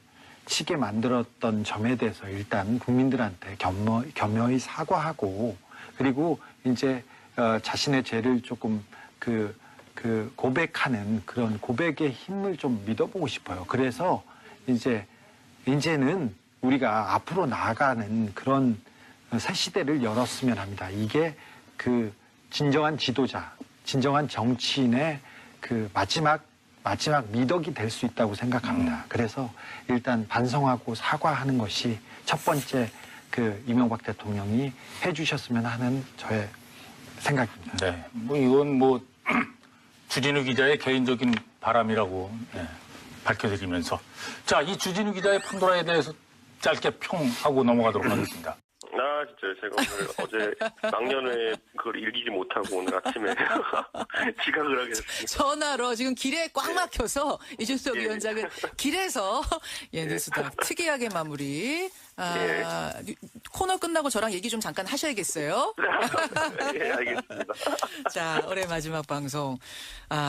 치게 만들었던 점에 대해서 일단 국민들한테 겸허히 사과하고 그리고 이제 자신의 죄를 조금 그 고백하는 그런 고백의 힘을 좀 믿어보고 싶어요. 그래서 이제는 우리가 앞으로 나아가는 그런 새 시대를 열었으면 합니다. 이게 그 진정한 지도자, 진정한 정치인의 그 마지막 미덕이 될 수 있다고 생각합니다. 그래서 일단 반성하고 사과하는 것이 첫 번째 그 이명박 대통령이 해주셨으면 하는 저의 생각입니다. 네. 뭐 이건 뭐 주진우 기자의 개인적인 바람이라고 밝혀드리면서 자, 이 주진우 기자의 판도라에 대해서 짧게 평하고 넘어가도록 하겠습니다. 진짜 제가 오늘 어제 막년에 그걸 읽지 못하고 오늘 아침에 지각을 하게 됐습니다. 전화로 지금 길에 꽉 막혀서 이준석 예. 위원장은 길에서 뉴스닥 특이하게 마무리. 코너 끝나고 저랑 얘기 좀 잠깐 하셔야겠어요. 예, 알겠습니다. 자, 올해 마지막 방송.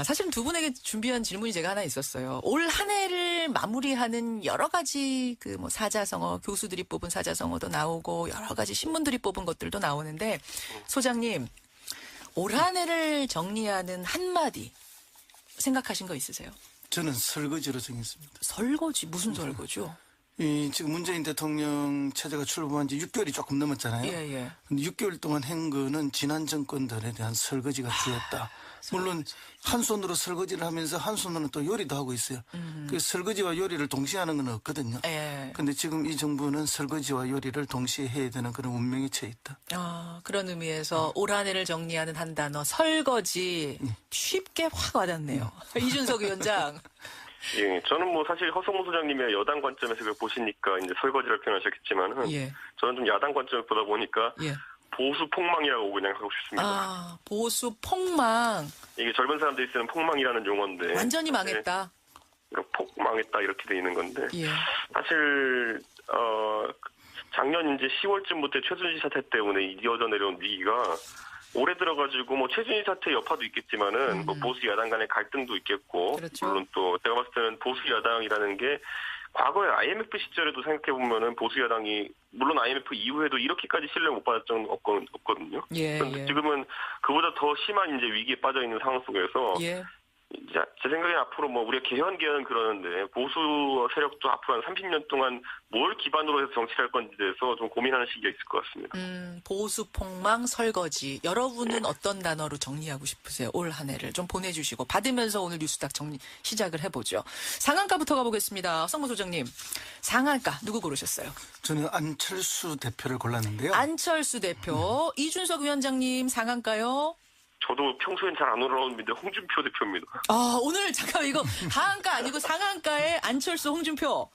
사실은 두 분에게 준비한 질문이 제가 하나 있었어요. 올 한 해를 마무리하는 여러 가지 그 뭐 사자성어, 교수들이 뽑은 사자성어도 나오고 여러 가지 신문들이 뽑은 것들도 나오는데 소장님, 올 한 해를 정리하는 한마디 생각하신 거 있으세요? 저는 설거지로 정했습니다. 설거지? 무슨 설거지요? 지금 문재인 대통령 체제가 출범한 지 6개월이 조금 넘었잖아요. 예. 근데 6개월 동안 한 거는 지난 정권들에 대한 설거지가 주였다. 물론 한 손으로 설거지를 하면서 한 손으로는 또 요리도 하고 있어요. 그 설거지와 요리를 동시에 하는 건 없거든요. 근데 지금 이 정부는 설거지와 요리를 동시에 해야 되는 그런 운명에 처해 있다. 그런 의미에서 올 한 해를 정리하는 한 단어 설거지 쉽게 확 와닿네요. 이준석 위원장. 예, 저는 뭐 사실 허성무 소장님의 여당 관점에서 그걸 보시니까 이제 설거지를 표현하셨겠지만은 저는 좀 야당 관점을 보다 보니까 보수 폭망이라고 그냥 하고 싶습니다. 보수 폭망. 이게 젊은 사람들이 쓰는 폭망이라는 용어인데 완전히 망했다. 폭망했다 이렇게 돼 있는 건데 사실 작년 이제 10월쯤부터 최순실 사태 때문에 이어져 내려온 위기가 올해 들어가지고 뭐 최순실 사태 여파도 있겠지만은 뭐 보수 야당 간의 갈등도 있겠고 물론 또 제가 봤을 때는 보수 야당이라는 게 과거에 IMF 시절에도 생각해보면은 보수 여당이 물론 IMF 이후에도 이렇게까지 신뢰를 못 받을 적은 없거든요. 그런데 지금은 그보다 더 심한 이제 위기에 빠져 있는 상황 속에서 제 생각에 앞으로 뭐 우리가 개헌 그러는데 보수 세력도 앞으로 한 30년 동안 뭘 기반으로 해서 정치를 할 건지에 대해서 좀 고민하는 시기가 있을 것 같습니다. 보수 폭망 설거지. 여러분은 어떤 단어로 정리하고 싶으세요? 올 한 해를 좀 보내주시고 받으면서 오늘 뉴스닥 정리 시작을 해보죠. 상한가부터 가보겠습니다. 성모 소장님, 상한가 누구 고르셨어요? 저는 안철수 대표를 골랐는데요. 안철수 대표, 이준석 위원장님 상한가요? 저도 평소엔 잘 안 올라오는데 홍준표 대표입니다. 오늘 잠깐 이거 하한가 아니고 상한가에 안철수, 홍준표.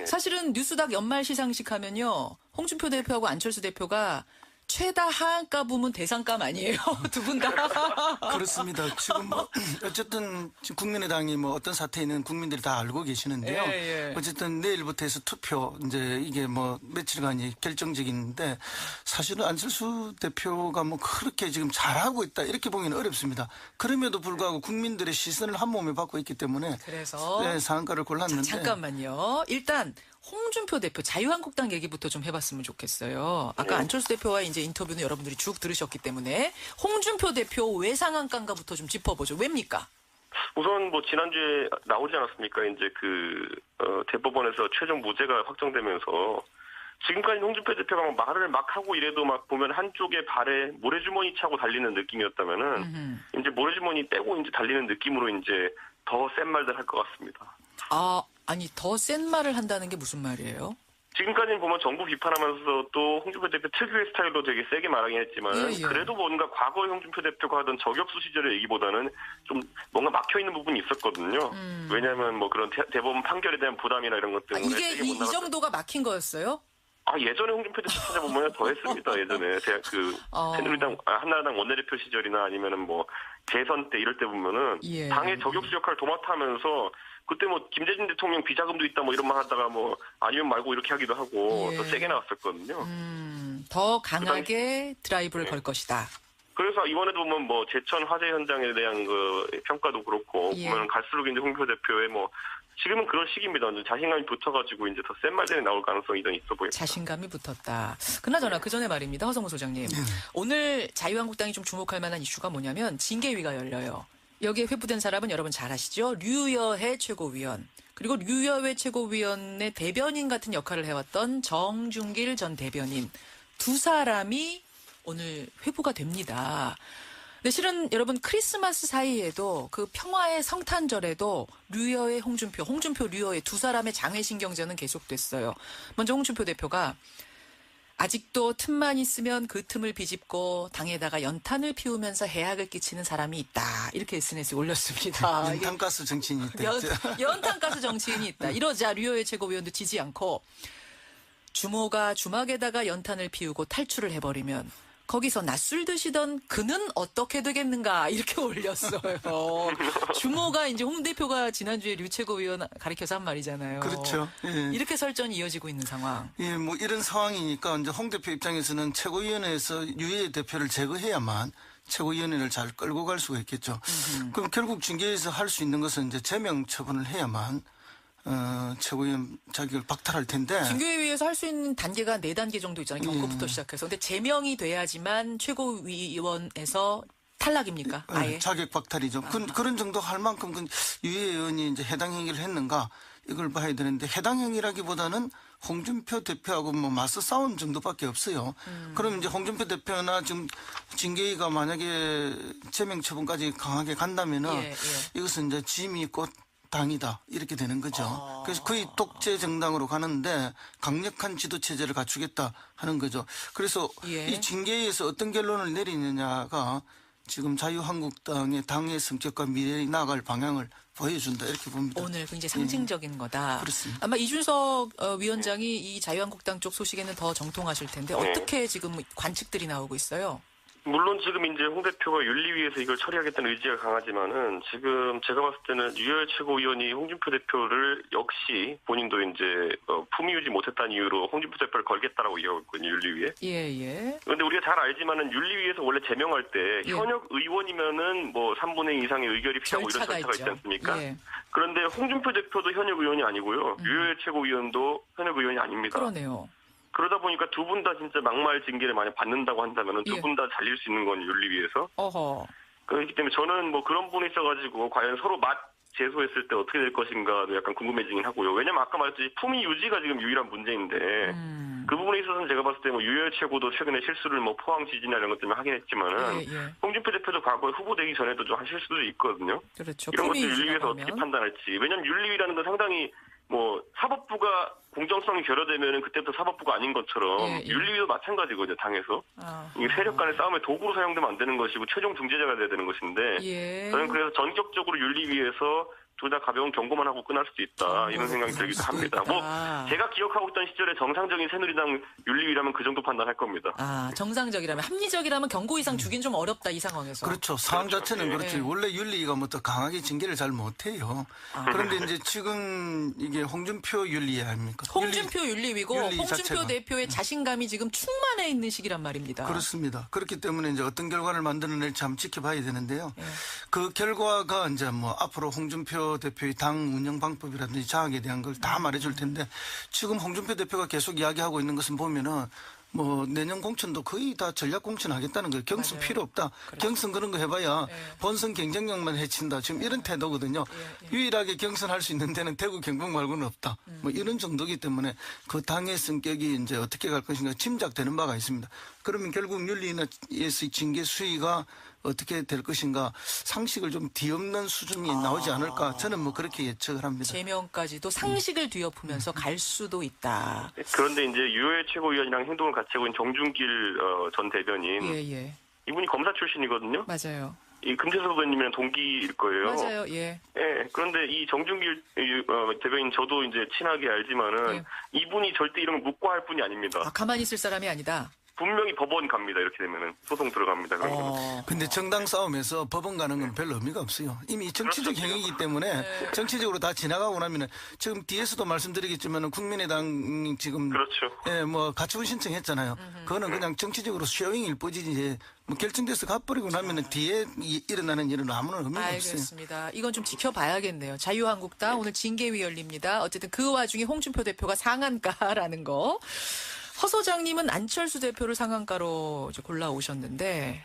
사실은 뉴스닥 연말 시상식 하면요, 홍준표 대표하고 안철수 대표가 최다 하한가 부문 대상감 아니에요? 두 분 다. 그렇습니다. 지금 뭐 어쨌든 지금 국민의당이 뭐 어떤 사태에는 국민들이 다 알고 계시는데요. 어쨌든 내일부터 해서 투표 이제 이게 뭐 며칠간이 결정적인데 사실은 안철수 대표가 뭐 그렇게 지금 잘하고 있다 이렇게 보기는 어렵습니다. 그럼에도 불구하고 국민들의 시선을 한 몸에 받고 있기 때문에 그래서 상한가를 골랐는데. 잠깐만요. 일단 홍준표 대표 자유한국당 얘기부터 좀 해봤으면 좋겠어요. 아까 안철수 대표와 이제 인터뷰는 여러분들이 쭉 들으셨기 때문에 홍준표 대표 왜 상한가인가부터 좀 짚어보죠. 왜입니까? 우선 뭐 지난주에 나오지 않았습니까? 이제 대법원에서 최종 무죄가 확정되면서 지금까지 홍준표 대표가 말을 막 하고 이래도 막 보면 한쪽에 발에 모래주머니 차고 달리는 느낌이었다면은 이제 모래주머니 떼고 이제 달리는 느낌으로 이제 더 센 말들 할 것 같습니다. 아니 더 센 말을 한다는 게 무슨 말이에요? 지금까지는 보면 정부 비판하면서 또 홍준표 대표 특유의 스타일로 되게 세게 말하긴 했지만 그래도 뭔가 과거의 홍준표 대표가 하던 저격수 시절의 얘기보다는 좀 뭔가 막혀있는 부분이 있었거든요. 왜냐하면 뭐 그런 대법원 판결에 대한 부담이나 이런 것 때문에 이게 이 정도가 막힌 거였어요? 예전에 홍준표 대표 찾아보면 더 했습니다. 예전에 새누리당 한나라당 원내대표 시절이나 아니면은 뭐 대선 때 이럴 때 보면은 당의 저격수 역할을 도맡아 하면서 그때 뭐 김대중 대통령 비자금도 있다 뭐 이런 말 하다가 뭐 아니면 말고 이렇게 하기도 하고 더 세게 나왔었거든요. 더 강하게 드라이브를 걸 것이다. 그래서 이번에도 보면 뭐 제천 화재 현장에 대한 평가도 그렇고 보면 갈수록 이제 홍준표 대표의 뭐 지금은 그런 시기입니다. 자신감이 붙어가지고 이제 더 센 말들이 나올 가능성이 더 있어 보입니다. 자신감이 붙었다. 그나저나 그 전에 말입니다. 허성무 소장님. 오늘 자유한국당이 좀 주목할 만한 이슈가 뭐냐면 징계위가 열려요. 여기에 회부된 사람은 여러분 잘 아시죠? 류여해 최고위원. 그리고 류여해 최고위원의 대변인 같은 역할을 해왔던 정준길 전 대변인. 두 사람이 오늘 회부가 됩니다. 근데 실은 여러분 크리스마스 사이에도 그 평화의 성탄절에도 류여해 홍준표 류여해 두 사람의 장외신경전은 계속됐어요. 먼저 홍준표 대표가 아직도 틈만 있으면 그 틈을 비집고 당에다가 연탄을 피우면서 해악을 끼치는 사람이 있다. 이렇게 SNS에 올렸습니다. 연탄가스 정치인이 있다. 연탄가스 정치인이 있다. 이러자 류여해 최고위원도 지지 않고 주모가 주막에다가 연탄을 피우고 탈출을 해버리면 거기서 낮술 드시던 그는 어떻게 되겠는가 이렇게 올렸어요. 주모가 이제 홍 대표가 지난주에 류 최고위원 가리켜서 한 말이잖아요. 그렇죠. 이렇게 설전이 이어지고 있는 상황. 뭐 이런 상황이니까 이제 홍 대표 입장에서는 최고위원회에서 유해 대표를 제거해야만 최고위원회를 잘 끌고 갈 수가 있겠죠. 그럼 결국 징계에서 할 수 있는 것은 이제 제명 처분을 해야만 최고위원 자격을 박탈할 텐데. 징계위에서 할 수 있는 단계가 4단계 정도 있잖아요. 경고부터 시작해서. 근데 제명이 돼야지만 최고위원에서 탈락입니까? 아예? 자격 박탈이죠. 그런 정도 할 만큼 유해 의원이 이제 해당 행위를 했는가 이걸 봐야 되는데 해당 행위라기보다는 홍준표 대표하고 뭐 맞서 싸운 정도밖에 없어요. 그럼 이제 홍준표 대표나 지금 징계위가 만약에 제명 처분까지 강하게 간다면은 이것은 이제 짐이 곧 당이다 이렇게 되는 거죠. 그래서 거의 독재 정당으로 가는데 강력한 지도 체제를 갖추겠다 하는 거죠. 그래서 이 징계에서 어떤 결론을 내리느냐가 지금 자유한국당의 당의 성격과 미래에 나아갈 방향을 보여준다 이렇게 봅니다. 오늘 굉장히 상징적인 거다. 그렇습니다. 아마 이준석 위원장이 이 자유한국당 쪽 소식에는 더 정통하실 텐데 어떻게 지금 관측들이 나오고 있어요? 물론 지금 이제 홍 대표가 윤리위에서 이걸 처리하겠다는 의지가 강하지만은 지금 제가 봤을 때는 유여해 최고위원이 홍준표 대표를 역시 본인도 이제 품위 유지 못했다는 이유로 홍준표 대표를 걸겠다라고 이야기하고 있거든요, 윤리위에. 그런데 우리가 잘 알지만은 윤리위에서 원래 제명할 때 현역 의원이면은 뭐 3분의 2 이상의 의결이 필요하고 이런 절차가 있지 않습니까? 그런데 홍준표 대표도 현역 의원이 아니고요. 유효의 최고위원도 현역 의원이 아닙니다. 그러네요. 그러다 보니까 두 분 다 진짜 막말 징계를 만약 받는다고 한다면 두 분 다 잘릴 수 있는 건 윤리위에서. 어허. 그렇기 때문에 저는 뭐 그런 부분이 있어가지고 과연 서로 제소했을 때 어떻게 될 것인가도 약간 궁금해지긴 하고요. 왜냐면 아까 말했듯이 품위 유지가 지금 유일한 문제인데 그 부분에 있어서는 제가 봤을 때 뭐 유효의 최고도 최근에 실수를 뭐 포항 지진이나 이런 것 때문에 하긴 했지만은 홍준표 대표도 과거에 후보되기 전에도 좀 한 실수도 있거든요. 그렇죠. 이런 것들 품위 유지가 윤리위에서 가면. 어떻게 판단할지. 왜냐면 윤리위라는 건 상당히 뭐 사법부가 공정성이 결여되면은 그때부터 사법부가 아닌 것처럼 윤리위도 마찬가지거든요. 당에서 이게 세력 간의 싸움의 도구로 사용되면 안 되는 것이고 최종 중재자가 돼야 되는 것인데 저는 그래서 전격적으로 윤리위에서 둘 다 가벼운 경고만 하고 끝날 수도 있다 이런 생각이 들기도 합니다. 뭐 제가 기억하고 있던 시절에 정상적인 새누리당 윤리위라면 그 정도 판단할 겁니다. 정상적이라면 합리적이라면 경고 이상 주긴 좀 어렵다 이 상황에서. 그렇죠. 상황 자체는 예. 그렇지. 원래 윤리위가 뭐 더 강하게 징계를 잘 못해요. 그런데 이제 지금 이게 홍준표 윤리 아닙니까? 홍준표 윤리위고 윤리 홍준표 자체가. 대표의 자신감이 지금 충만해 있는 시기란 말입니다. 그렇습니다. 그렇기 때문에 이제 어떤 결과를 만들어낼지 한번 지켜봐야 되는데요. 그 결과가 이제 뭐 앞으로 홍준표 대표의 당 운영 방법이라든지 장악에 대한 걸 다 말해줄 텐데 지금 홍준표 대표가 계속 이야기하고 있는 것은 보면은 뭐 내년 공천도 거의 다 전략 공천 하겠다는 거예요. 경선 필요 없다. 경선 그런 거 해봐야 본선 경쟁력만 해친다. 지금 이런 태도거든요. 유일하게 경선할 수 있는 데는 대구 경북 말고는 없다. 뭐 이런 정도이기 때문에 그 당의 성격이 이제 어떻게 갈 것인가 짐작되는 바가 있습니다. 그러면 결국 윤리위에서의 징계 수위가 어떻게 될 것인가 상식을 좀 뒤엎는 수준이 나오지 않을까 저는 뭐 그렇게 예측을 합니다. 제명까지도 상식을 뒤엎으면서 갈 수도 있다. 그런데 이제 유효의 최고위원이랑 행동을 같이 하고 있는 정준길 전 대변인 이분이 검사 출신이거든요. 맞아요. 이 금태섭 의원님이랑 동기일 거예요. 맞아요. 예. 그런데 이 정준길 대변인 저도 이제 친하게 알지만은 이분이 절대 이런 걸 묵고 할 분이 아닙니다. 가만히 있을 사람이 아니다. 분명히 법원 갑니다. 이렇게 되면은 소송 들어갑니다. 그러면. 근데 정당 싸움에서 법원 가는 건 별 의미가 없어요. 이미 정치적 행위이기 때문에 정치적으로 다 지나가고 나면은 지금 뒤에서도 말씀드리겠지만은 국민의당 지금 뭐 가처분 신청했잖아요. 그거는 그냥 정치적으로 쇼잉일 뿐이지 뭐 결정돼서 가버리고 나면은 뒤에 일어나는 일은 아무런 의미가 없어요. 알겠습니다. 이건 좀 지켜봐야겠네요. 자유한국당 오늘 징계위 열립니다. 어쨌든 그 와중에 홍준표 대표가 상한가라는 거. 허 소장님은 안철수 대표를 상한가로 이제 골라오셨는데,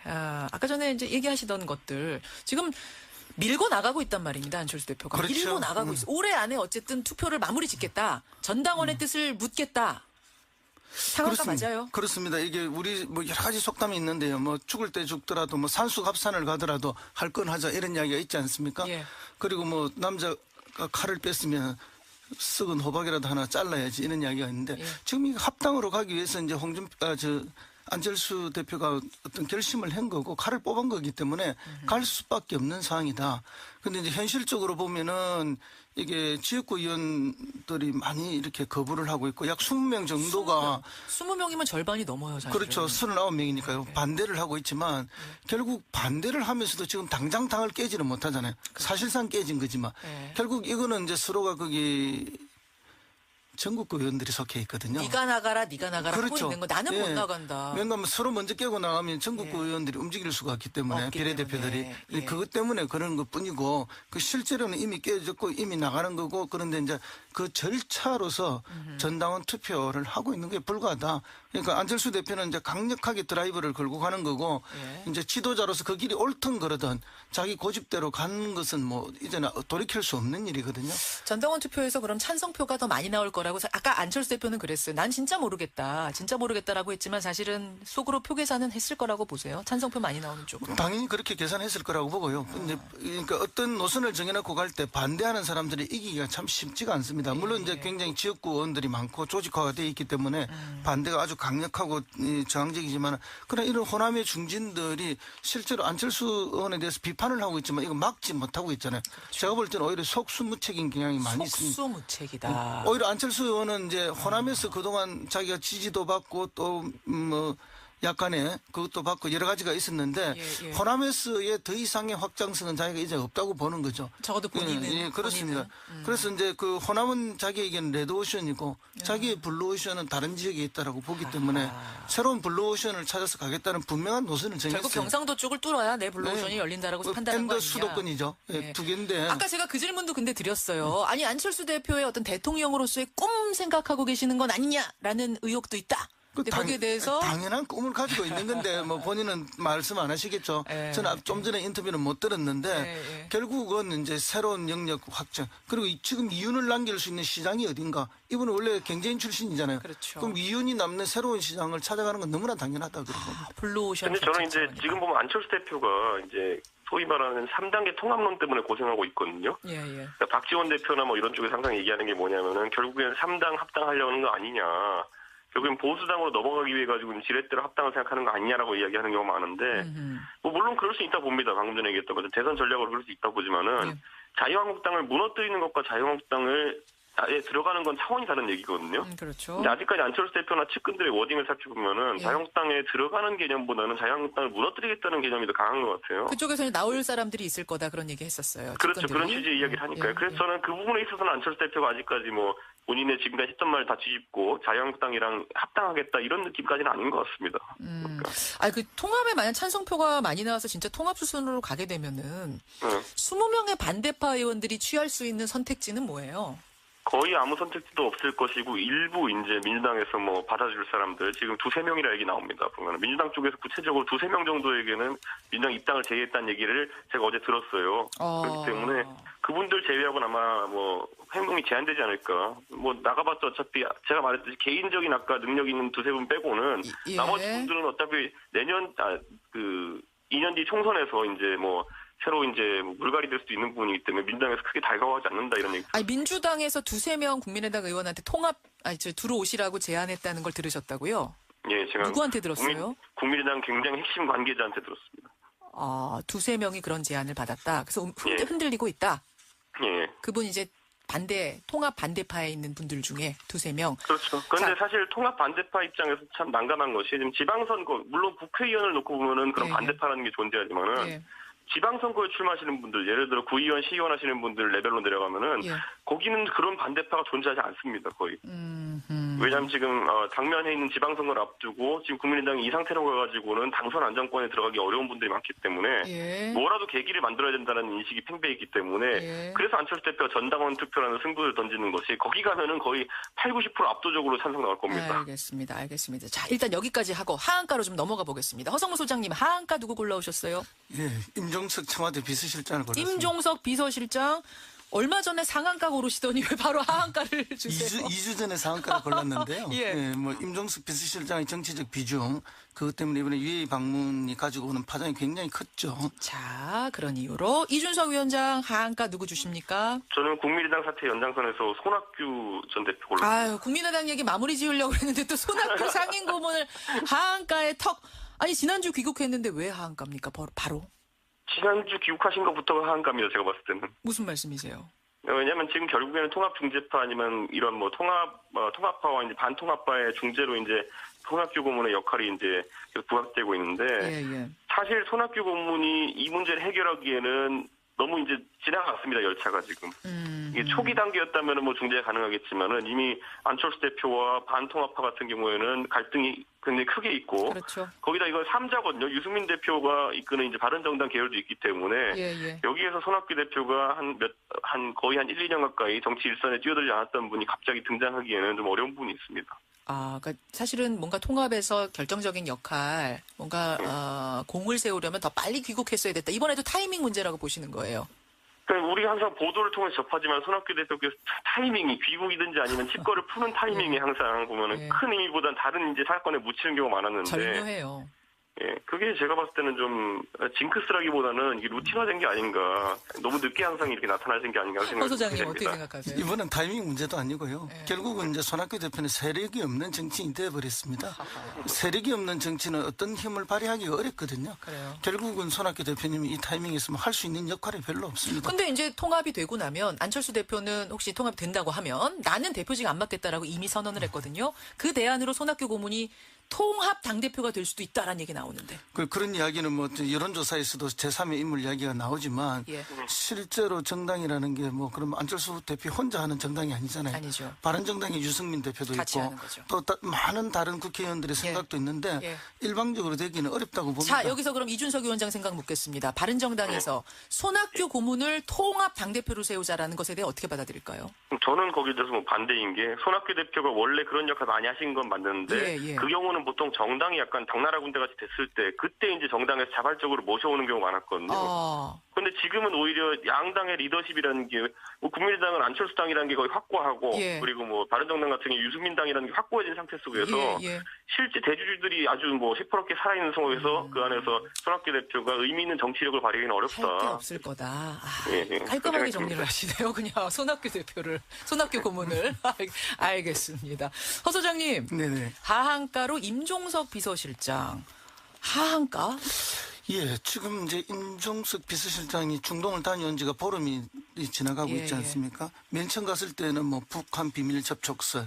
아까 전에 이제 얘기하시던 것들, 지금 밀고 나가고 있단 말입니다, 안철수 대표가. 그렇죠. 밀고 나가고 있어. 올해 안에 어쨌든 투표를 마무리 짓겠다. 전당원의 뜻을 묻겠다. 상한가 그렇습니다. 맞아요? 그렇습니다. 이게 우리 뭐 여러 가지 속담이 있는데요. 뭐 죽을 때 죽더라도 뭐 산수갑산을 가더라도 할 건 하자 이런 이야기가 있지 않습니까? 그리고 뭐 남자가 칼을 뺐으면 썩은 호박이라도 하나 잘라야지 이런 이야기가 있는데 지금 이 합당으로 가기 위해서 이제 안철수 대표가 어떤 결심을 한 거고 칼을 뽑은 거기 때문에 갈 수밖에 없는 상황이다. 근데 이제 현실적으로 보면은 이게 지역구 의원들이 많이 이렇게 거부를 하고 있고 약 20명 정도가 20명이면 절반이 넘어요, 사실. 그렇죠. 39명이니까요. 반대를 하고 있지만 결국 반대를 하면서도 지금 당장 당을 깨지는 못하잖아요. 사실상 깨진 거지만 결국 이거는 이제 서로가 거기 전국구 의원들이 속해 있거든요. 네가 나가라 하고 그렇죠. 있는 거 나는 못 나간다. 왜냐하면 서로 먼저 깨고 나가면 전국구 의원들이 움직일 수가 없기 때문에 비례대표들이 그것 때문에 그런 것뿐이고 그 실제로는 이미 깨졌고 이미 나가는 거고 그런데 이제 그 절차로서 전당원 투표를 하고 있는 게 불가하다. 그러니까 안철수 대표는 이제 강력하게 드라이브를 걸고 가는 거고 이제 지도자로서 그 길이 옳든 그러든 자기 고집대로 가는 것은 뭐 이제는 돌이킬 수 없는 일이거든요. 전당원 투표에서 그럼 찬성표가 더 많이 나올 거라고 아까 안철수 대표는 그랬어요. 난 진짜 모르겠다라고 했지만 사실은 속으로 표 계산은 했을 거라고 보세요. 찬성표 많이 나오는 쪽으로. 당연히 그렇게 계산했을 거라고 보고요. 근데 그러니까 어떤 노선을 정해놓고 갈 때 반대하는 사람들이 이기기가 참 쉽지가 않습니다. 물론 이제 굉장히 지역구 의원들이 많고 조직화가 돼 있기 때문에 반대가 아주 강력하고 저항적이지만 그러나 이런 호남의 중진들이 실제로 안철수 의원에 대해서 비판을 하고 있지만 이거 막지 못하고 있잖아요. 제가 볼 때는 오히려 속수무책인 경향이 많이 있습니다. 속수무책이다. 오히려 안철수 의원은 이제 호남에서 그동안 자기가 지지도 받고 또 뭐 약간의 그것도 받고 여러 가지가 있었는데 호남에서의 더 이상의 확장성은 자기가 이제 없다고 보는 거죠. 적어도 본인은. 예, 그렇습니다. 그래서 이제 그 호남은 자기에게는 레드오션이고 자기의 블루오션은 다른 지역에 있다라고 보기 때문에 새로운 블루오션을 찾아서 가겠다는 분명한 노선을 정했어요. 결국 경상도 쪽을 뚫어야 내 블루오션이 열린다라고 판단한 거 아니냐. 수도권이죠. 예, 두 개인데. 아까 제가 그 질문도 근데 드렸어요. 아니 안철수 대표의 어떤 대통령으로서의 꿈 생각하고 계시는 건 아니냐라는 의혹도 있다. 근데 거기에 대해서 당연한 꿈을 가지고 있는 건데 뭐 본인은 말씀 안 하시겠죠. 저는 좀 전에 인터뷰는 못 들었는데 결국은 이제 새로운 영역 확장 그리고 지금 이윤을 남길 수 있는 시장이 어딘가. 이분은 원래 경제인 출신이잖아요. 그렇죠. 그럼 이윤이 남는 새로운 시장을 찾아가는 건 너무나 당연하다 그러고. 블루오션. 근데 저는 이제 지금 보면 안철수 대표가 이제 소위 말하는 3단계 통합론 때문에 고생하고 있거든요. 그러니까 박지원 대표나 뭐 이런 쪽에서 항상 얘기하는 게 뭐냐면은 결국엔 3당 합당하려는 거 아니냐. 결국엔 보수당으로 넘어가기 위해 가지고 지렛대로 합당을 생각하는 거 아니냐라고 이야기하는 경우가 많은데 뭐 물론 그럴 수 있다 봅니다. 방금 전에 얘기했던 것처럼 대선 전략으로 그럴 수 있다 보지만은 자유한국당을 무너뜨리는 것과 자유한국당을 아예 들어가는 건 차원이 다른 얘기거든요. 그렇죠. 근데 아직까지 안철수 대표나 측근들의 워딩을 살펴보면은 자유한국당에 들어가는 개념보다는 자유한국당을 무너뜨리겠다는 개념이 더 강한 것 같아요. 그쪽에서는 나올 사람들이 있을 거다 그런 얘기 했었어요. 그렇죠. 측근들이. 그런 취지의 이야기를 하니까요. 그래서 저는 그 부분에 있어서는 안철수 대표가 아직까지 뭐 본인의 지금까지 했던 말 다 뒤집고 자유한국당이랑 합당하겠다 이런 느낌까지는 아닌 것 같습니다. 그러니까. 그 통합에 만약 찬성표가 많이 나와서 진짜 통합 수순으로 가게 되면은 20명의 반대파 의원들이 취할 수 있는 선택지는 뭐예요? 거의 아무 선택지도 없을 것이고 일부 이제 민주당에서 뭐 받아줄 사람들 지금 2-3명이라 얘기 나옵니다. 보면 민주당 쪽에서 구체적으로 2-3명 정도에게는 민주당 입당을 제의했다는 얘기를 제가 어제 들었어요. 그렇기 때문에 그분들 제외하고는 아마 뭐 행동이 제한되지 않을까. 뭐 나가봤자 어차피 제가 말했듯이 개인적인 아까 능력 있는 2-3분 빼고는 나머지 분들은 어차피 내년 2년 뒤 총선에서 이제 뭐 새로 이제 물갈이 될 수도 있는 부분이기 때문에 민주당에서 크게 달가워하지 않는다 이런 얘기. 아니 민주당에서 2-3명 국민의당 의원한테 들어오시라고 제안했다는 걸 들으셨다고요? 예, 제가 누구한테 들었어요? 국민의당 굉장히 핵심 관계자한테 들었습니다. 2-3명이 그런 제안을 받았다. 그래서 흔들리고 있다. 예. 그분 이제 통합 반대파에 있는 분들 중에 2-3명. 그렇죠. 그런데 사실 통합 반대파 입장에서 참 난감한 것이 지금 지방선거, 물론 국회의원을 놓고 보면은 그런 반대파라는 게 존재하지만은 지방선거에 출마하시는 분들, 예를 들어 구의원, 시의원 하시는 분들 레벨로 내려가면은 거기는 그런 반대파가 존재하지 않습니다, 거의. 왜냐하면 지금 당면에 있는 지방선거를 앞두고 지금 국민의당이 이 상태로 가가지고는 당선 안정권에 들어가기 어려운 분들이 많기 때문에 뭐라도 계기를 만들어야 된다는 인식이 팽배해 있기 때문에 그래서 안철수 대표가 전당원 투표라는 승부를 던지는 것이 거기 가면은 거의 80-90% 압도적으로 찬성 나올 겁니다. 알겠습니다. 자, 일단 여기까지 하고 하한가로 좀 넘어가 보겠습니다. 허성무 소장님, 하한가 누구 골라오셨어요? 예, 임종석 청와대 비서실장을 골랐습니다. 임종석 비서실장. 얼마 전에 상한가 고르시더니 왜 바로 하한가를 주세요? 2주 전에 상한가를 골랐는데요. 뭐 임종석 비서실장의 정치적 비중 그것 때문에 이번에 UAE 방문이 가지고 오는 파장이 굉장히 컸죠. 자, 그런 이유로 이준석 위원장 하한가 누구 주십니까? 저는 국민의당 사태 연장선에서 손학규 전 대표 골랐습니다. 국민의당 얘기 마무리 지으려고 했는데 또 손학규 상임 고문을 하한가의 턱. 아니 지난주 귀국했는데 왜 하한가입니까? 바로? 지난주 귀국하신 것부터가 하한가입니다. 제가 봤을 때는. 무슨 말씀이세요? 왜냐하면 지금 결국에는 통합 중재파 아니면 이런 뭐 통합파와 이제 반통합파의 중재로 이제 손학규 고문의 역할이 이제 계속 부각되고 있는데 사실 손학규 고문이 이 문제를 해결하기에는 너무 이제 지나갔습니다. 열차가 지금. 이게 초기 단계였다면 뭐 중재가 가능하겠지만은 이미 안철수 대표와 반통합파 같은 경우에는 갈등이 굉장히 크게 있고 거기다 이건 3자거든요. 유승민 대표가 이끄는 이제 바른정당 계열도 있기 때문에 여기에서 손학규 대표가 거의 한 1-2년 가까이 정치 일선에 뛰어들지 않았던 분이 갑자기 등장하기에는 좀 어려운 부분이 있습니다. 그러니까 사실은 뭔가 통합에서 결정적인 역할, 뭔가 공을 세우려면 더 빨리 귀국했어야 됐다. 이번에도 타이밍 문제라고 보시는 거예요. 그러니까 우리가 항상 보도를 통해서 접하지만 손학규 대표께서 타이밍이 귀국이든지 아니면 칩거를 푸는 타이밍이 항상 보면은 큰 의미보다는 다른 이제 사건에 묻히는 경우가 많았는데. 절묘해요. 그게 제가 봤을 때는 좀 징크스라기보다는 이게 루틴화된 게 아닌가. 너무 늦게 항상 이렇게 나타나신 게 아닌가 생각이 듭니다. 소장님 어떻게 생각하세요? 이번엔 타이밍 문제도 아니고요. 결국은 이제 손학규 대표는 세력이 없는 정치인이 되어버렸습니다. 세력이 없는 정치는 어떤 힘을 발휘하기가 어렵거든요. 결국은 손학규 대표님이 이 타이밍에 있으면 할 수 있는 역할이 별로 없습니다. 근데 이제 통합이 되고 나면 안철수 대표는 혹시 통합이 된다고 하면 나는 대표직 안 맡겠다라고 이미 선언을 했거든요. 그 대안으로 손학규 고문이 통합 당대표가 될 수도 있다라는 얘기 나오는데. 그런 이야기는 뭐 여론조사에서도 제3의 인물 이야기가 나오지만 예. 실제로 정당이라는 게 뭐 그럼 안철수 대표 혼자 하는 정당이 아니잖아요. 아니죠. 바른정당의 유승민 대표도 같이 있고 하는 거죠. 또 많은 다른 국회의원들의 생각도 있는데 예. 일방적으로 되기는 어렵다고 봅니다. 자, 여기서 그럼 이준석 위원장 생각 묻겠습니다. 바른정당에서 손학규 고문을 통합 당대표로 세우자라는 것에 대해 어떻게 받아들일까요? 저는 거기에 대해서 뭐 반대인 게 손학규 대표가 원래 그런 역할 많이 하신 건 맞는데 예, 예. 그 경우는 보통 정당이 약간 당나라 군대 같이 됐을 때 그때 이제 정당에서 자발적으로 모셔오는 경우가 많았거든요. 그런데 지금은 오히려 양당의 리더십이라는 게 뭐 국민의당은 안철수 당이라는 게 거의 확고하고 예. 그리고 뭐 바른정당 같은 경우 유승민 당이라는 게 확고해진 상태 속에서 예, 예. 실제 대주주들이 아주 뭐 시퍼렇게 살아있는 상황에서 그 안에서 손학규 대표가 의미 있는 정치력을 발휘하기는 어렵다. 할 게 없을 거다. 예, 예. 깔끔하게 그렇게 정리를 하시네요. 그냥 손학규 대표를, 손학규 고문을. 알겠습니다. 허 소장님. 네네. 하한가로 임종석 비서실장. 하한가? 예, 지금 이제 임종석 비서실장이 중동을 다녀온 지가 보름이 지나가고 예, 있지 예. 않습니까? 맨 처음 갔을 때는 뭐 북한 비밀 접촉설,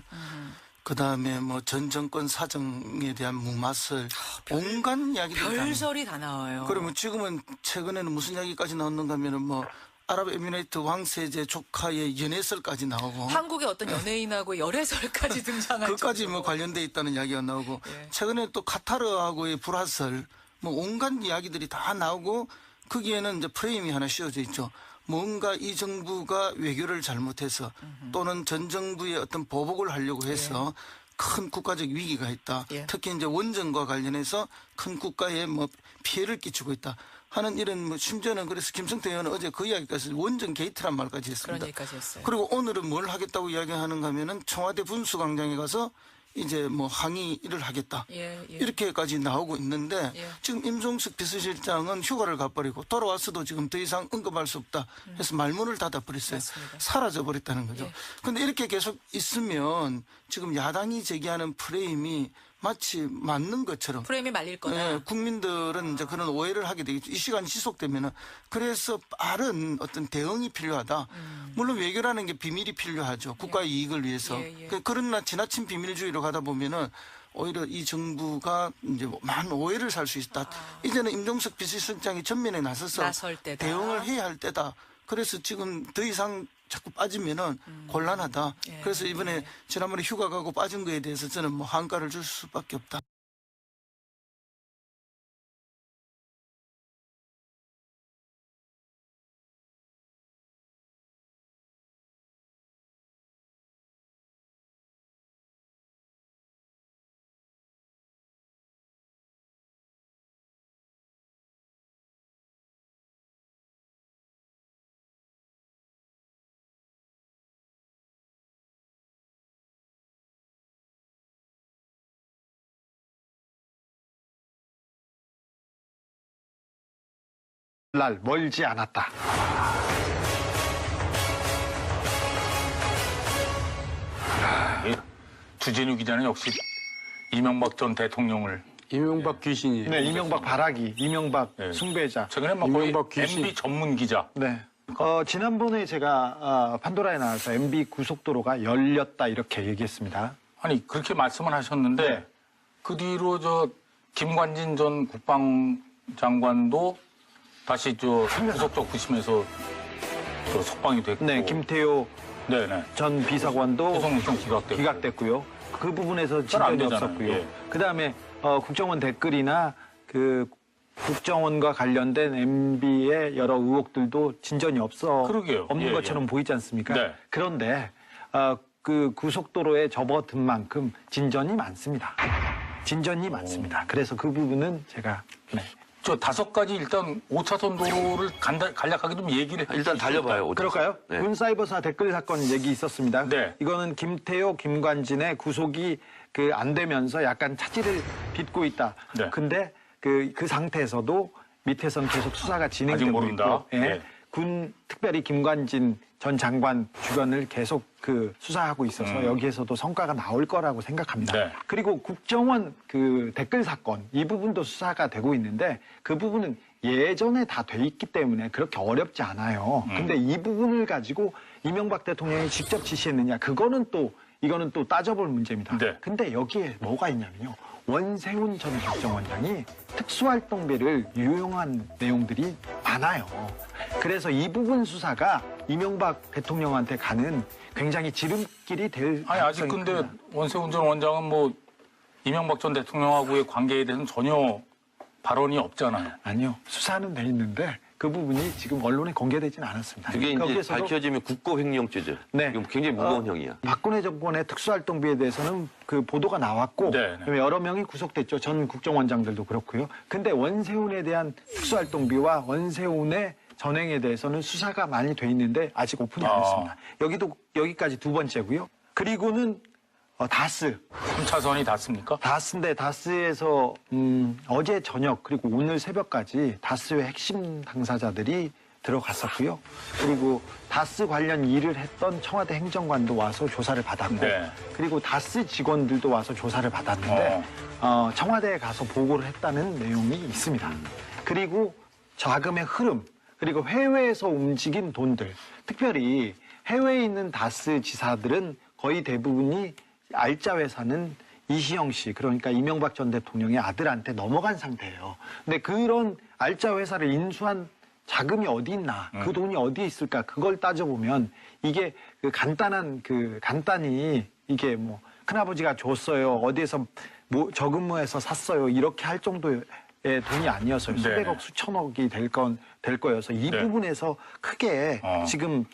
그 다음에 뭐 전 정권 사정에 대한 무마설, 온갖 이야기들이 다 별설이 다 나와요. 그러면 지금은 최근에는 무슨 이야기까지 나오는가 하면은 뭐 아랍에미레이트 왕세제 조카의 연애설까지 나오고 한국의 어떤 연예인하고 열애설까지 등장할 그까지 정도로. 뭐 관련돼 있다는 이야기가 나오고 예. 최근에 또 카타르하고의 불화설 뭐 온갖 이야기들이 다 나오고 거기에는 이제 프레임이 하나 씌워져 있죠. 뭔가 이 정부가 외교를 잘못해서 또는 전 정부의 어떤 보복을 하려고 해서 큰 국가적 위기가 있다. 예. 특히 이제 원전과 관련해서 큰 국가에 뭐 피해를 끼치고 있다. 하는 이런 뭐 심지어는 그래서 김성태 의원은 어제 그 이야기까지 원전 게이트란 말까지 했습니다. 그런 얘기까지 했어요. 그리고 오늘은 뭘 하겠다고 이야기하는가 하면은 청와대 분수광장에 가서 이제 뭐 항의를 하겠다. 예, 예. 이렇게까지 나오고 있는데 예. 지금 임종석 비서실장은 휴가를 가버리고 돌아왔어도 지금 더 이상 언급할 수 없다. 해서 말문을 닫아버렸어요. 맞습니다. 사라져버렸다는 거죠. 예. 그런데 이렇게 계속 있으면 지금 야당이 제기하는 프레임이 마치 맞는 것처럼 프레임이 말릴 거다. 예, 국민들은 이제 그런 오해를 하게 되겠죠. 이 시간이 지속되면은 그래서 빠른 어떤 대응이 필요하다. 물론 외교라는 게 비밀이 필요하죠. 국가의 이익을 위해서. 예, 예. 그러나 지나친 비밀주의로 가다 보면은 오히려 이 정부가 이제 많은 오해를 살 수 있다. 이제는 임종석 비서실장이 전면에 나서서 나설 때다. 대응을 해야 할 때다. 그래서 지금 더 이상 자꾸 빠지면은 곤란하다. 예, 그래서 이번에 지난번에 휴가 가고 빠진 거에 대해서 저는 뭐 한가를 줄 수밖에 없다. 날 멀지 않았다. 주진우 기자는 역시 이명박 전 대통령을 이명박 귀신이에요. 네, 이명박 바라기, 이명박 예. 숭배자. 최근에 막 거의 이명박 귀신. MB 전문 기자. 네. 지난번에 제가 판도라에 나와서 MB 고속도로가 열렸다 이렇게 얘기했습니다. 아니 그렇게 말씀을 하셨는데 네. 그 뒤로 저 김관진 전 국방장관도 다시 저 구속적 부심에서 저 석방이 됐고. 네, 김태효 네네. 전 비서관도 구속 영장 기각됐고요. 그 부분에서 잘안 진전이 되잖아요. 없었고요. 예. 그다음에 국정원 댓글이나 그 국정원과 관련된 MB의 여러 의혹들도 진전이 그러게요. 없는 예, 것처럼 예. 보이지 않습니까? 네. 그런데 그 고속도로에 접어든 만큼 진전이 많습니다. 진전이 많습니다. 그래서 그 부분은 제가 저 5가지 일단 5차선 도로를 간략하게 좀 얘기를 일단 달려봐요. 그럴까요? 네. 군사이버사 댓글 사건 얘기 있었습니다. 네. 이거는 김태효, 김관진의 구속이 안 되면서 약간 차질을 빚고 있다. 네. 근데 그 상태에서도 밑에서는 계속 수사가 아직 진행되고 모른다. 있고, 예. 네. 특별히 김관진 전 장관 주변을 계속 수사하고 있어서 여기에서도 성과가 나올 거라고 생각합니다. 네. 그리고 국정원 댓글 사건 이 부분도 수사가 되고 있는데 그 부분은 예전에 다 돼 있기 때문에 그렇게 어렵지 않아요. 근데 이 부분을 가지고 이명박 대통령이 직접 지시했느냐 이거는 또 따져볼 문제입니다. 네. 근데 여기에 뭐가 있냐면요. 원세훈 전 국정원장이 특수활동비를 유용한 내용들이 많아요. 그래서 이 부분 수사가 이명박 대통령한테 가는 굉장히 지름길이 될 아니 아직 가능성이 근데 큽니다. 원세훈 전 원장은 뭐 이명박 전 대통령하고의 관계에 대해서는 전혀 발언이 없잖아요. 아니요. 수사는 돼 있는데 그 부분이 지금 언론에 공개되지는 않았습니다. 그게 이제 거기에서도 밝혀지면 국고횡령죄죠. 네. 이건 굉장히 무거운 형이야. 박근혜 정권의 특수활동비에 대해서는 그 보도가 나왔고 네, 네. 여러 명이 구속됐죠. 전 국정원장들도 그렇고요. 근데 원세훈에 대한 특수활동비와 원세훈의 전횡에 대해서는 수사가 많이 돼 있는데 아직 오픈이 안 했습니다. 여기까지 두 번째고요. 그리고는 다스. 3차선이 닿습니까? 다스인데 다스에서 어제 저녁 그리고 오늘 새벽까지 다스의 핵심 당사자들이 들어갔었고요. 그리고 다스 관련 일을 했던 청와대 행정관도 와서 조사를 받았고 네. 그리고 다스 직원들도 와서 조사를 받았는데 청와대에 가서 보고를 했다는 내용이 있습니다. 그리고 자금의 흐름 그리고 해외에서 움직인 돈들 특별히 해외에 있는 다스 지사들은 거의 대부분이 알짜 회사는 이시영 씨, 그러니까 이명박 전 대통령의 아들한테 넘어간 상태예요. 근데 그런 알짜 회사를 인수한 자금이 어디 있나, 그 돈이 어디에 있을까, 그걸 따져보면 이게 간단히 이게 뭐 큰아버지가 줬어요, 어디에서 뭐 저근무해서 샀어요, 이렇게 할 정도의 돈이 아니었어요. 수백억, 수천억이 될 거여서 이 네. 부분에서 크게 지금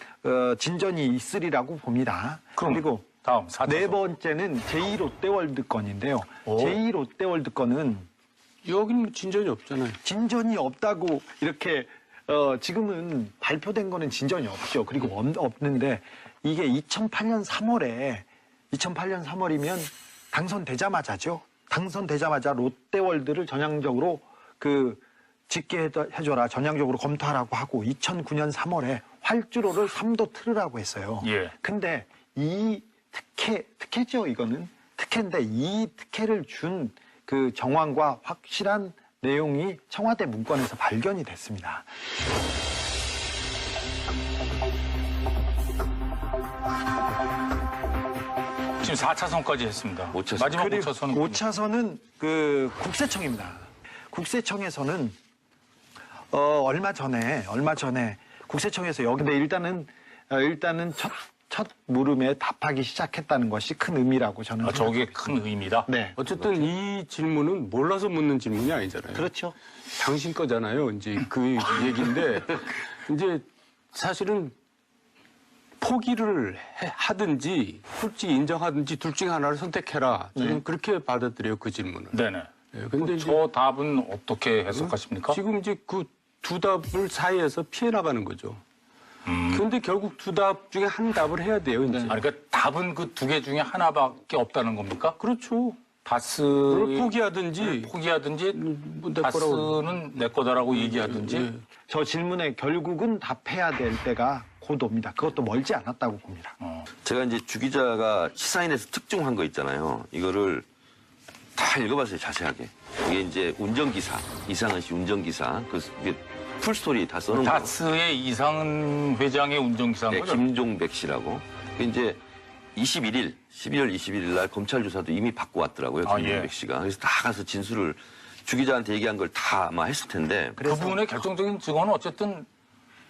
진전이 있으리라고 봅니다. 그리고 다음 4차선. 네 번째는 제2롯데월드 건인데요. 제2롯데월드 건은 여기는 진전이 없잖아요. 진전이 없다고 이렇게 지금은 발표된 거는 진전이 없죠. 그리고 없는데 이게 2008년 3월이면 당선되자마자죠. 당선되자마자 롯데월드를 전향적으로 짓게 해줘라, 전향적으로 검토하라고 하고 2009년 3월에 활주로를 3도 틀으라고 했어요. 예. 근데 이 특혜죠, 이거는. 특혜인데 이 특혜를 준 그 정황과 확실한 내용이 청와대 문건에서 발견이 됐습니다. 지금 4차선까지 했습니다. 5차선. 마지막 그리고 5차선은 5차선은 그 국세청입니다. 국세청에서는 얼마 전에 국세청에서 여기 근데 일단은 첫 물음에 답하기 시작했다는 것이 큰 의미라고 저는 저게 큰 의미다. 네. 어쨌든 이 질문은 몰라서 묻는 질문이 아니잖아요. 그렇죠. 당신 거잖아요. 이제 그 얘기인데 이제 사실은 포기를 하든지 솔직히 인정하든지 둘 중에 하나를 선택해라. 저는 그렇게 받아들여요, 그 질문을. 네네. 네, 근데 저 답은 어떻게 해석하십니까? 지금 이제 그 두 답을 사이에서 피해 나가는 거죠. 그런데 결국 두 답 중에 한 답을 해야 돼요, 이제. 그러니까 답은 그 두 개 중에 하나밖에 없다는 겁니까? 그렇죠. 다스를 포기하든지 뭐 내 다스는 내 거다라고 얘기하든지. 네. 저 질문에 결국은 답해야 될 때가 곧 옵니다. 그것도 멀지 않았다고 봅니다. 제가 이제 주 기자가 시사인에서 특종한 거 있잖아요. 이거를 다 읽어봤어요, 자세하게. 이게 이제 운전기사, 이상은 씨 운전기사. 이게 풀스토리 다 써놓은 거. 다스의 이상은 회장의 운전기사인 네, 거죠? 김종백 씨라고. 이제 12월 21일 날 검찰 조사도 이미 받고 왔더라고요, 김종백 씨가. 그래서 다 가서 진술을 주 기자한테 얘기한 걸 다 아마 했을 텐데. 그분의 결정적인 증언은 어쨌든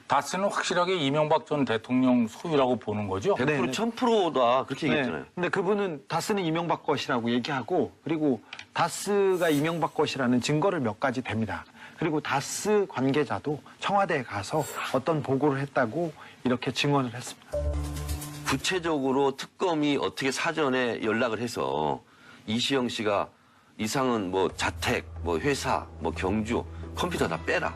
다스는 확실하게 이명박 전 대통령 소유라고 보는 거죠? 100% 1000%다 그렇게 얘기했잖아요. 근데 그분은 다스는 이명박 것이라고 얘기하고 그리고 다스가 이명박 것이라는 증거를 몇 가지 댑니다. 그리고 다스 관계자도 청와대에 가서 어떤 보고를 했다고 이렇게 증언을 했습니다. 구체적으로 특검이 어떻게 사전에 연락을 해서 이시영 씨가 이상은 뭐 자택, 뭐 회사, 뭐 경주, 컴퓨터 다 빼라.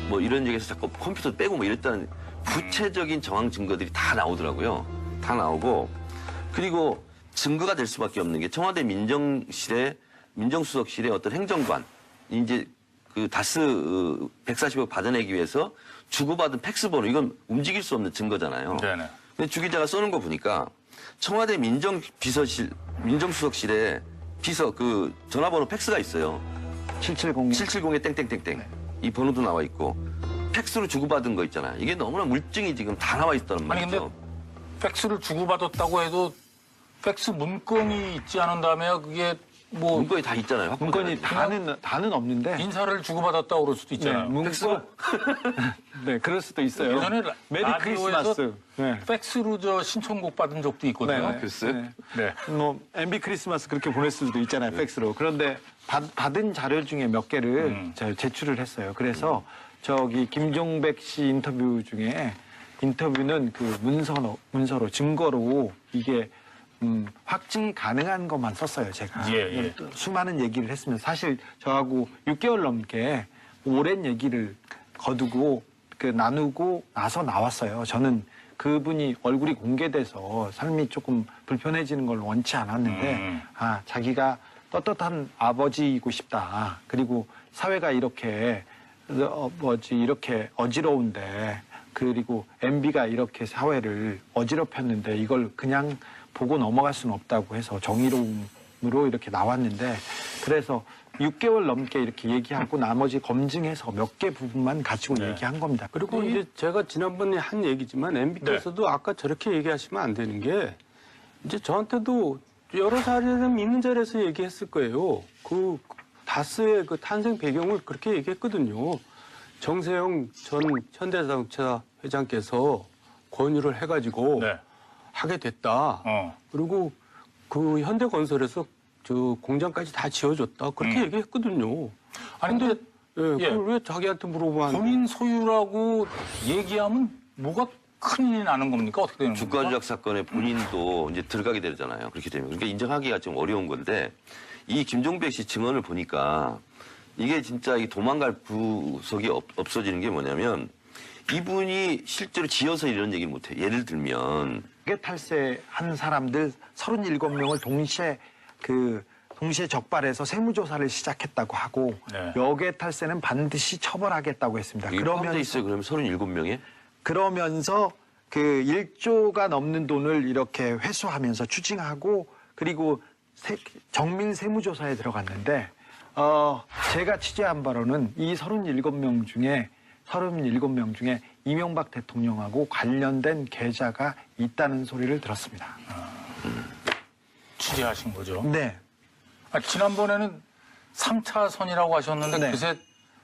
뭐 이런 얘기에서 자꾸 컴퓨터 빼고 뭐 이랬다는 구체적인 정황 증거들이 다 나오더라고요. 다 나오고 그리고 증거가 될 수밖에 없는 게 청와대 민정수석실의 어떤 행정관 이제 그 다스 140억 받아내기 위해서 주고받은 팩스번호 이건 움직일 수 없는 증거잖아요. 네네. 근데 주 기자가 써놓은 거 보니까 청와대 민정수석실에 비서 그 전화번호 팩스가 있어요. 770에 땡땡땡땡. 이 번호도 나와 있고 팩스로 주고받은 거 있잖아요. 이게 너무나 물증이 지금 다 나와 있다는 말이죠. 아니 근데 팩스를 주고받았다고 해도 팩스 문건이 있지 않은 다음에 그게 뭐 문건이 다 있잖아요. 문건이 다는 없는데 인사를 주고받았다 그럴 수도 있잖아요. 문건 네, 그럴 수도 있어요. 예전에 메리 라디오에서 크리스마스. 네. 팩스로 저 신청곡 받은 적도 있거든요. 글쎄. 네. 뭐 MB 크리스마스 그렇게 보낼 수도 있잖아요, 팩스로. 그런데 받은 자료 중에 몇 개를 제가 제출을 했어요. 그래서 저기 김종백 씨 인터뷰 중에 인터뷰는 그 문서로 증거로 이게 확증이 가능한 것만 썼어요, 제가. 예. 수많은 얘기를 했으면 사실 저하고 6개월 넘게 오랜 얘기를 거두고 나누고 나서 나왔어요. 저는 그분이 얼굴이 공개돼서 삶이 조금 불편해지는 걸 원치 않았는데 자기가 떳떳한 아버지이고 싶다. 그리고 사회가 이렇게 이렇게 어지러운데 그리고 MB가 이렇게 사회를 어지럽혔는데 이걸 그냥 보고 넘어갈 수는 없다고 해서 정의로움으로 이렇게 나왔는데 그래서 6개월 넘게 이렇게 얘기하고 나머지 검증해서 몇 개 부분만 가지고 얘기한 겁니다. 그리고 이제 제가 지난번에 한 얘기지만 MB께서도 아까 저렇게 얘기하시면 안 되는 게 이제 저한테도 여러 자리에서 있는 자리에서 얘기했을 거예요. 그 다스의 그 탄생 배경을 그렇게 얘기했거든요. 정세영 전 현대자동차 회장께서 권유를 해가지고 하게 됐다. 그리고 그 현대건설에서 저 공장까지 다 지어줬다. 그렇게 얘기했거든요. 아니 근데 그걸 왜 자기한테 물어보면 본인 소유라고 얘기하면 뭐가 큰일이 나는 겁니까? 어떻게 되는 겁니까? 주가 조작 사건에 본인도 이제 들어가게 되잖아요. 그렇게 되면. 그러니까 인정하기가 좀 어려운 건데 이 김종백 씨 증언을 보니까 이게 진짜 도망갈 구석이 없어지는 게 뭐냐면 이분이 실제로 지어서 이런 얘기를 못해요. 예를 들면 탈세한 사람들 37명을 동시에 적발해서 세무조사를 시작했다고 하고 역외 탈세는 반드시 처벌하겠다고 했습니다. 그러면서 있어요. 그러면 37명에? 그러면서 그 1조가 넘는 돈을 이렇게 회수하면서 추징하고 그리고 정밀 세무조사에 들어갔는데 제가 취재한 바로는 이 37명 중에 이명박 대통령하고 관련된 계좌가 있다는 소리를 들었습니다. 취재하신 거죠? 네. 지난번에는 3차선이라고 하셨는데 그새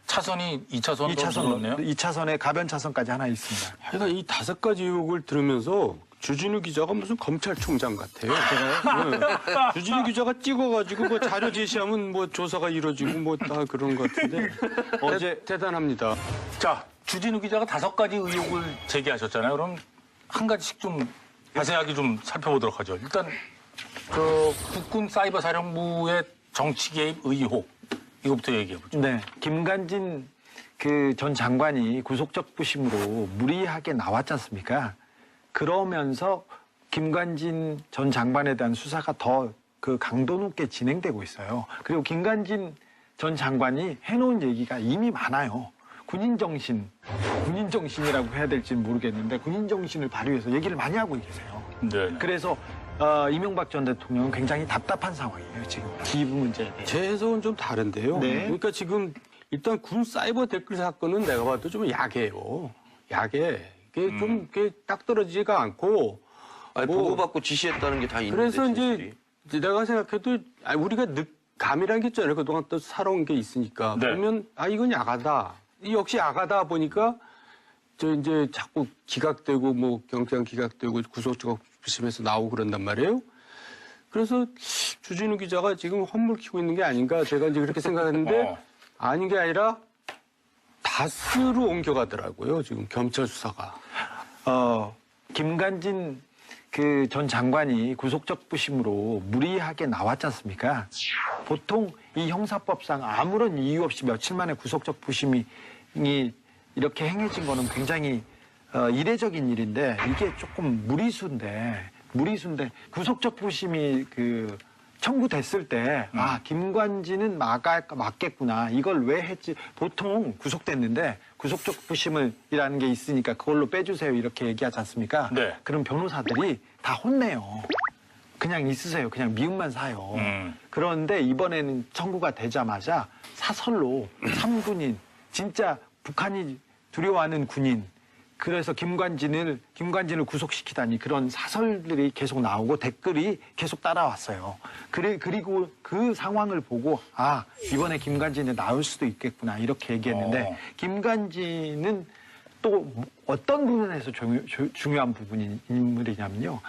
차선이 2차선으로 늘었네요? 2차선에 가변 차선까지 하나 있습니다. 하여간 이 5가지 의혹을 들으면서 주진우 기자가 무슨 검찰총장 같아요. 제가 주진우 기자가 찍어가지고 뭐 자료 제시하면 뭐 조사가 이루어지고 뭐 다 그런 것 같은데 어제 대단합니다. 자, 주진우 기자가 5가지 의혹을 제기하셨잖아요. 그럼 한 가지씩 좀 자세하게 좀 살펴보도록 하죠. 일단 국군 사이버 사령부의 정치 개입 의혹 이거부터 얘기해 보죠. 네, 김관진 전 장관이 구속적 부심으로 무리하게 나왔지 않습니까? 그러면서 김관진 전 장관에 대한 수사가 더 강도 높게 진행되고 있어요. 그리고 김관진 전 장관이 해놓은 얘기가 이미 많아요. 군인 정신이라고 해야 될지는 모르겠는데 군인 정신을 발휘해서 얘기를 많이 하고 계세요. 네. 그래서 이명박 전 대통령은 굉장히 답답한 상황이에요, 지금. 이 문제에 대해. 제 해석은 좀 다른데요. 네. 그러니까 지금 일단 군 사이버 댓글 사건은 내가 봐도 좀 야해요. 야해. 이게 좀 딱 떨어지지가 않고. 보고받고 지시했다는 게 다 있는데. 그래서 이제 내가 생각해도 우리가 감이라는 게 있잖아요. 그동안 또 살아온 게 있으니까. 그러면 이건 야가다. 역시 야가다 보니까 이제 자꾸 기각되고 뭐 경찰 기각되고 구속적 부심에서 나오고 그런단 말이에요. 그래서 주진우 기자가 지금 헛물 키고 있는 게 아닌가 제가 이제 그렇게 생각했는데 아닌 게 아니라 다스로 옮겨가더라고요. 지금 경찰 수사가. 김관진 전 장관이 구속적 부심으로 무리하게 나왔지 않습니까? 보통 이 형사법상 아무런 이유 없이 며칠 만에 구속적 부심이 이렇게 행해진 거는 굉장히 이례적인 일인데 이게 조금 무리수인데 구속적 부심이 청구됐을 때 김관진은 맞겠구나 이걸 왜 했지 보통 구속됐는데 구속적 부심이라는 게 있으니까 그걸로 빼주세요 이렇게 얘기하지 않습니까? 그럼 변호사들이 다 혼내요. 그냥 있으세요. 그냥 미움만 사요. 그런데 이번에는 청구가 되자마자 사설로 3군인 진짜 북한이 두려워하는 군인 그래서 김관진을 구속시키다니 그런 사설들이 계속 나오고 댓글이 계속 따라왔어요. 그리고 그 상황을 보고 아 이번에 김관진이 나올 수도 있겠구나 이렇게 얘기했는데 김관진은 또 어떤 부분에서 중요한 인물이냐면요.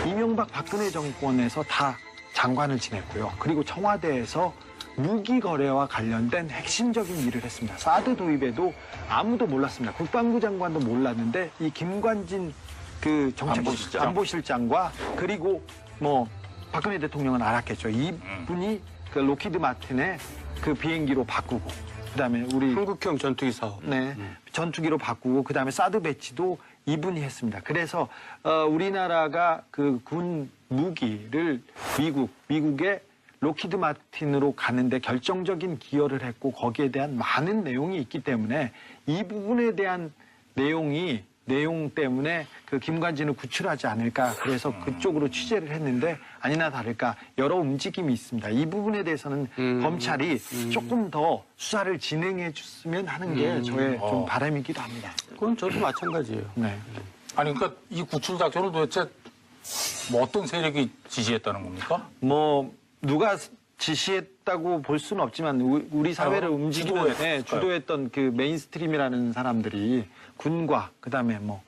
이명박 박근혜 정권에서 다 장관을 지냈고요. 그리고 청와대에서 무기 거래와 관련된 핵심적인 일을 했습니다. 사드 도입에도 아무도 몰랐습니다. 국방부 장관도 몰랐는데 이 김관진 그 안보실장과 그리고 뭐 박근혜 대통령은 알았겠죠. 이분이 그 로키드 마틴의 그 비행기로 바꾸고 그다음에 우리 한국형 전투기 사업. 네. 전투기로 바꾸고 그다음에 사드 배치도 이분이 했습니다. 그래서 우리나라가 그 군 무기를 미국의 로키드 마틴으로 가는데 결정적인 기여를 했고 거기에 대한 많은 내용이 있기 때문에 이 부분에 대한 내용 때문에 그 김관진을 구출하지 않을까 그래서 그쪽으로 취재를 했는데 아니나 다를까 여러 움직임이 있습니다. 이 부분에 대해서는 검찰이 조금 더 수사를 진행해 줬으면 하는 게 저의 좀 바람이기도 합니다. 그건 저도 마찬가지예요. 네. 아니 그러니까 이 구출 작전을 도대체 뭐 어떤 세력이 지시했다는 겁니까? 뭐 누가 지시했다고 볼 수는 없지만 우리 사회를 움직이는 주도했던 그 메인스트림이라는 사람들이 군과 그다음에 뭐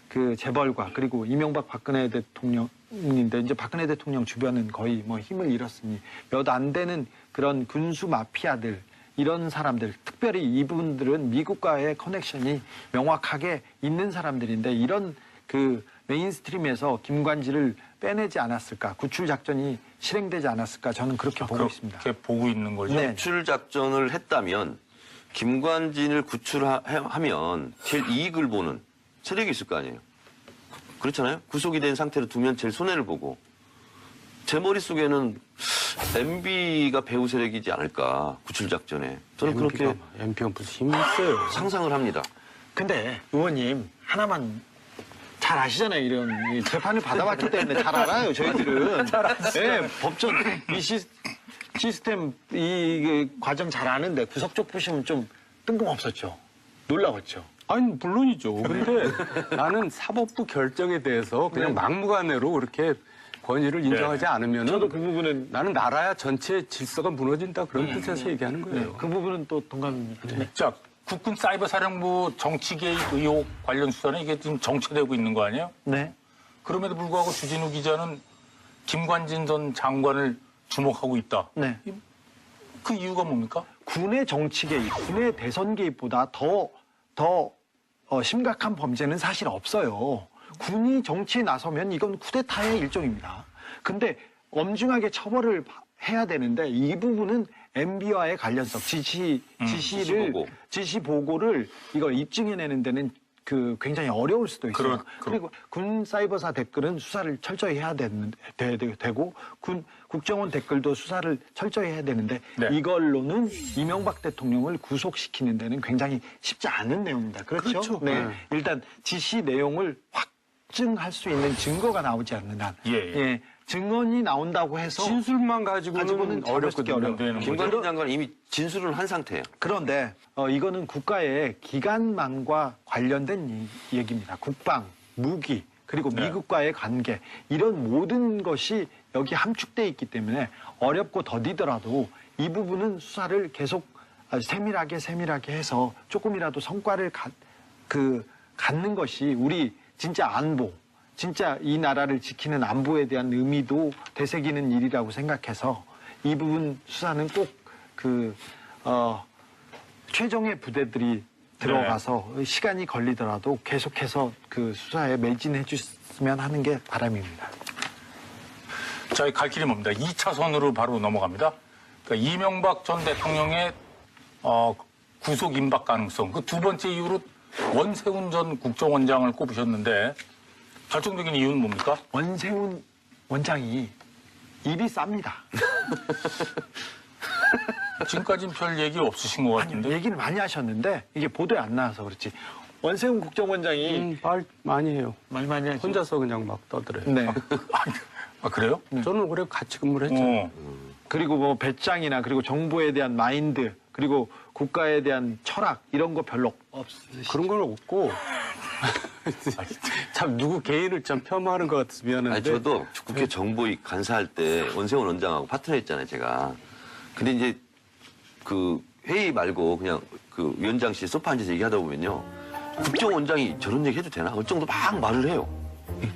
그 재벌과 그리고 이명박 박근혜 대통령인데 이제 박근혜 대통령 주변은 거의 뭐 힘을 잃었으니 몇 안 되는 그런 군수 마피아들 이런 사람들 특별히 이분들은 미국과의 커넥션이 명확하게 있는 사람들인데 이런 그 메인스트림에서 김관진을 빼내지 않았을까 구출 작전이 실행되지 않았을까 저는 그렇게 보고 있습니다. 그렇게 보고 있는 거죠. 네. 구출 작전을 했다면 김관진을 구출하면 제일 이익을 보는 세력이 있을 거 아니에요. 그렇잖아요. 구속이 된 상태로 두면 제일 손해를 보고 제 머릿속에는 MB가 배후 세력이지 않을까 구출 작전에 저는 그렇게 MB가 무슨 힘이 있어요. 상상을 합니다. 근데 의원님 하나만 잘 아시잖아요. 이런 이 재판을 받아봤기 때문에 잘 알아요. 저희들은. 네, 법전 이 시스템 이 과정 잘 아는데 구속 쪽 보시면 좀 뜬금없었죠. 놀라웠죠. 아니 물론이죠. 근데 나는 사법부 결정에 대해서 그냥 막무가내로 그렇게 권위를 인정하지 않으면 저도 그 부분은 나는 나라야 전체 질서가 무너진다 그런 뜻에서 얘기하는 거예요. 그 부분은 또 동감입니다. 네. 자, 국군 사이버 사령부 정치 개입 의혹 관련 수사는 이게 지금 정체되고 있는 거 아니에요? 네. 그럼에도 불구하고 주진우 기자는 김관진 전 장관을 주목하고 있다. 네. 그 이유가 뭡니까? 군의 정치 개입, 군의 대선 개입보다 더 심각한 범죄는 사실 없어요. 군이 정치에 나서면 이건 쿠데타의 일종입니다. 근데 엄중하게 처벌을 해야 되는데 이 부분은 MB와의 관련성, 지시 보고를 이걸 입증해내는 데는 그 굉장히 어려울 수도 있어요. 그리고 군 사이버사 댓글은 수사를 철저히 해야 되고 국정원 댓글도 수사를 철저히 해야 되는데 이걸로는 이명박 대통령을 구속시키는 데는 굉장히 쉽지 않은 내용입니다. 그렇죠? 네. 일단 지시 내용을 확증할 수 있는 증거가 나오지 않는 한. 예. 증언이 나온다고 해서 진술만 가지고는 어렵거든요. 김관진 장관은 이미 진술은 한 상태예요. 그런데 이거는 국가의 기관망과 관련된 얘기입니다. 국방, 무기, 그리고 미국과의 관계 이런 모든 것이 여기 함축돼 있기 때문에 어렵고 더디더라도 이 부분은 수사를 계속 세밀하게 해서 조금이라도 성과를 갖는 것이 우리 진짜 안보, 진짜 이 나라를 지키는 안보에 대한 의미도 되새기는 일이라고 생각해서 이 부분 수사는 꼭 최종의 부대들이 들어가서 시간이 걸리더라도 계속해서 그 수사에 매진해 주셨으면 하는 게 바람입니다. 저희 갈 길이 멉니다. 2차선으로 바로 넘어갑니다. 그러니까 이명박 전 대통령의 구속 임박 가능성. 그 두 번째 이유로 원세훈 전 국정원장을 꼽으셨는데 결정적인 이유는 뭡니까? 원세훈 원장이 입이 쌉니다. 지금까지는 별 얘기 없으신 것 같은데. 아니, 얘기를 많이 하셨는데 이게 보도에 안 나와서 그렇지. 원세훈 국정원장이 말 많이 해요. 말 많이 하죠. 혼자서 그냥 막 떠들어요. 네. 아 그래요? 저는 그래 같이 근무를 했죠. 그리고 뭐 배짱이나 그리고 정보에 대한 마인드 그리고 국가에 대한 철학 이런 거 별로 없으시죠? 그런 건 없고 참 누구 개인을 참 폄하하는 것 같아서 미안한데. 아니, 저도 국회 정보위 간사할 때 원세훈 원장하고 파트너 했잖아요, 제가. 근데 이제 그 회의 말고 그냥 그 위원장실 소파 앉아서 얘기하다 보면요. 국정원장이 저런 얘기 해도 되나? 어느 정도 막 말을 해요.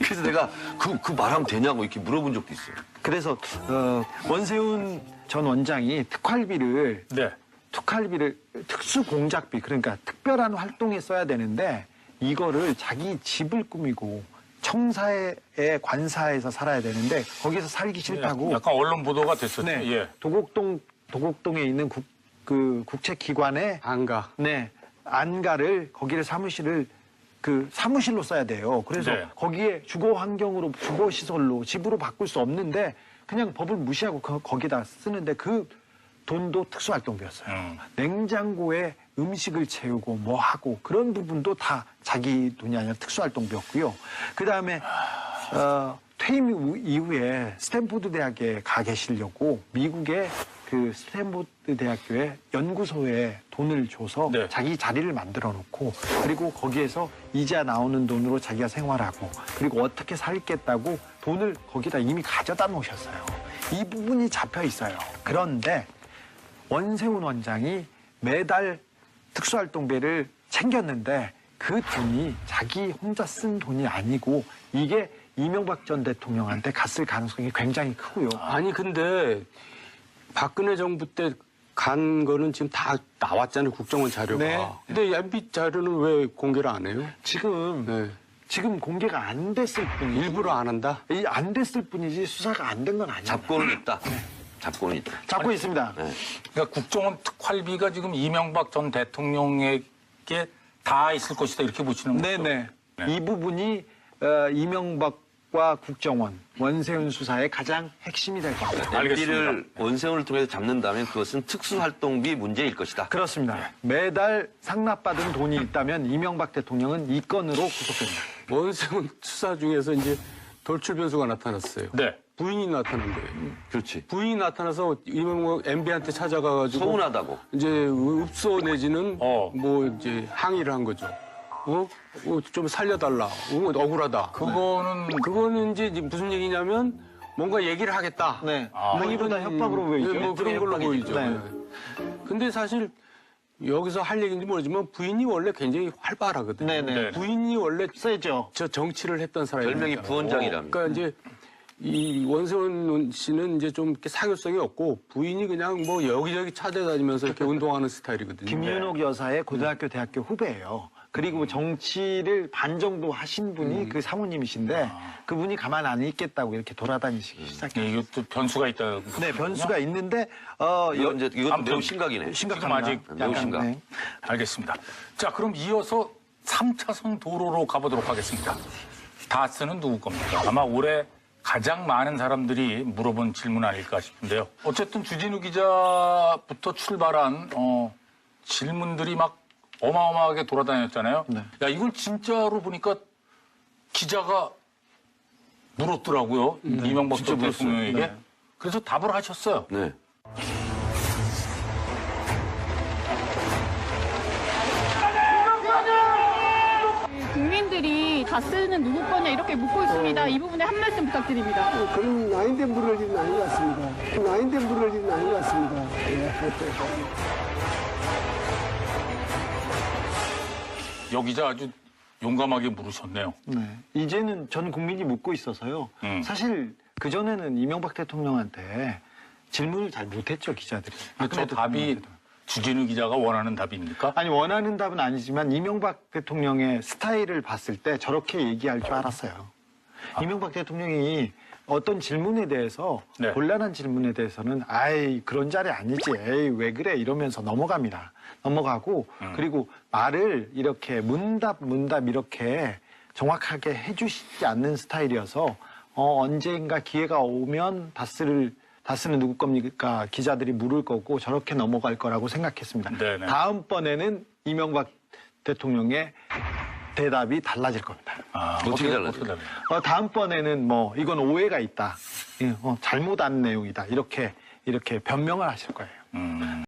그래서 내가 그 말하면 되냐고 이렇게 물어본 적도 있어요. 그래서 원세훈 전 원장이 특활비를 특수공작비, 그러니까 특별한 활동에 써야 되는데 이거를 자기 집을 꾸미고 청사의 관사에서 살아야 되는데 거기서 살기 싫다고. 약간 언론 보도가 됐었죠. 네. 예. 도곡동에 있는 국채기관의 안가. 네. 안가를 거기를 사무실로 써야 돼요. 그래서 네. 거기에 주거 환경으로 주거 시설로 집으로 바꿀 수 없는데 그냥 법을 무시하고 거기다 쓰는데 그 돈도 특수활동비였어요. 냉장고에 음식을 채우고 뭐 하고 그런 부분도 다 자기 돈이 아니라 특수활동비였고요. 그 다음에 퇴임 이후에 스탠포드 대학에 가 계시려고 미국의 그 스탠포드 대학교에 연구소에 돈을 줘서 자기 자리를 만들어 놓고 그리고 거기에서 이자 나오는 돈으로 자기가 생활하고 그리고 어떻게 살겠다고 돈을 거기다 이미 가져다 놓으셨어요. 이 부분이 잡혀 있어요. 그런데 원세훈 원장이 매달 특수활동비를 챙겼는데 그 돈이 자기 혼자 쓴 돈이 아니고 이게 이명박 전 대통령한테 갔을 가능성이 굉장히 크고요. 아니 근데 박근혜 정부 때 간 거는 지금 다 나왔잖아요. 국정원 자료가. 네. 근데 MB 자료는 왜 공개를 안 해요? 지금 공개가 안 됐을 뿐이지. 일부러 안 한다? 안 됐을 뿐이지 수사가 안 된 건 아니에요. 잡고는 있다. 잡고는 있다. 잡고 있습니다. 네. 그러니까 국정원 특활비가 지금 이명박 전 대통령에게 다 있을 것이다 이렇게 보시는 거죠? 네네. 이 부분이 이명박과 국정원, 원세훈 수사의 가장 핵심이 될 겁니다. MB를 원세훈을 통해서 잡는다면 그것은 특수활동비 문제일 것이다. 그렇습니다. 매달 상납받은 돈이 있다면 이명박 대통령은 이 건으로 구속됩니다. 원세훈 수사 중에서 이제 돌출 변수가 나타났어요. 네. 부인이 나타난 거예요. 그렇지. 부인이 나타나서 이명박 MB한테 찾아가가지고 서운하다고. 이제 읍소 내지는 뭐 이제 항의를 한 거죠. 좀 살려달라. 억울하다. 그거는 이제 무슨 얘기냐면 뭔가 얘기를 하겠다. 네. 뭐 이보다 협박으로 보이죠. 뭐 그런 걸로 보이죠. 네. 근데 사실 여기서 할 얘기인지 모르지만 부인이 원래 굉장히 활발하거든요. 네네. 부인이 원래 세죠. 저 정치를 했던 사람이에요. 별명이 부원장이랍니다. 그러니까 이제 이 원세훈 씨는 이제 좀 이렇게 사교성이 없고 부인이 그냥 뭐 여기저기 찾아다니면서 이렇게 운동하는 스타일이거든요. 김윤옥 여사의 고등학교, 대학교 후배예요. 그리고 정치를 반 정도 하신 분이 그 사모님이신데 그분이 가만 안 있겠다고 이렇게 돌아다니시기 시작해요. 네, 이것도 변수가 있다. 네, 변수가 있는데 이것도 매우 심각이네. 지금 아직 매우 심각. 네. 알겠습니다. 자, 그럼 이어서 3차선 도로로 가보도록 하겠습니다. 다스는 누구 겁니까? 아마 올해 가장 많은 사람들이 물어본 질문 아닐까 싶은데요. 어쨌든 주진우 기자부터 출발한 질문들이 막 어마어마하게 돌아다녔잖아요. 네. 야, 이걸 진짜로 보니까 기자가 물었더라고요. 이명박 전 대통령에게. 네. 그래서 답을 하셨어요. 네. 국민들이 다스는 누구 거냐 이렇게 묻고 있습니다. 이 부분에 한 말씀 부탁드립니다. 그런 나인데 물을 일은 아닌 것 같습니다. 나인데 물을 일은 아닌 것 같습니다. 예. 여 기자 아주 용감하게 물으셨네요. 네. 이제는 전 국민이 묻고 있어서요. 사실 그전에는 이명박 대통령한테 질문을 잘 못했죠, 기자들이. 저 답이 주진우 기자가 원하는 답입니까? 아니, 원하는 답은 아니지만 이명박 대통령의 스타일을 봤을 때 저렇게 얘기할 줄 알았어요. 이명박 대통령이 어떤 질문에 대해서 곤란한 질문에 대해서는 아이 그런 자리 아니지 에이 왜 그래 이러면서 넘어갑니다. 넘어가고 그리고 말을 이렇게 문답 이렇게 정확하게 해주시지 않는 스타일이어서 언젠가 기회가 오면 다스는 누구 겁니까 기자들이 물을 거고 저렇게 넘어갈 거라고 생각했습니다. 네네. 다음번에는 이명박 대통령의 대답이 달라질 겁니다. 어떻게 달라져요? 다음번에는 뭐 이건 오해가 있다. 잘못 안 내용이다. 이렇게 변명을 하실 거예요.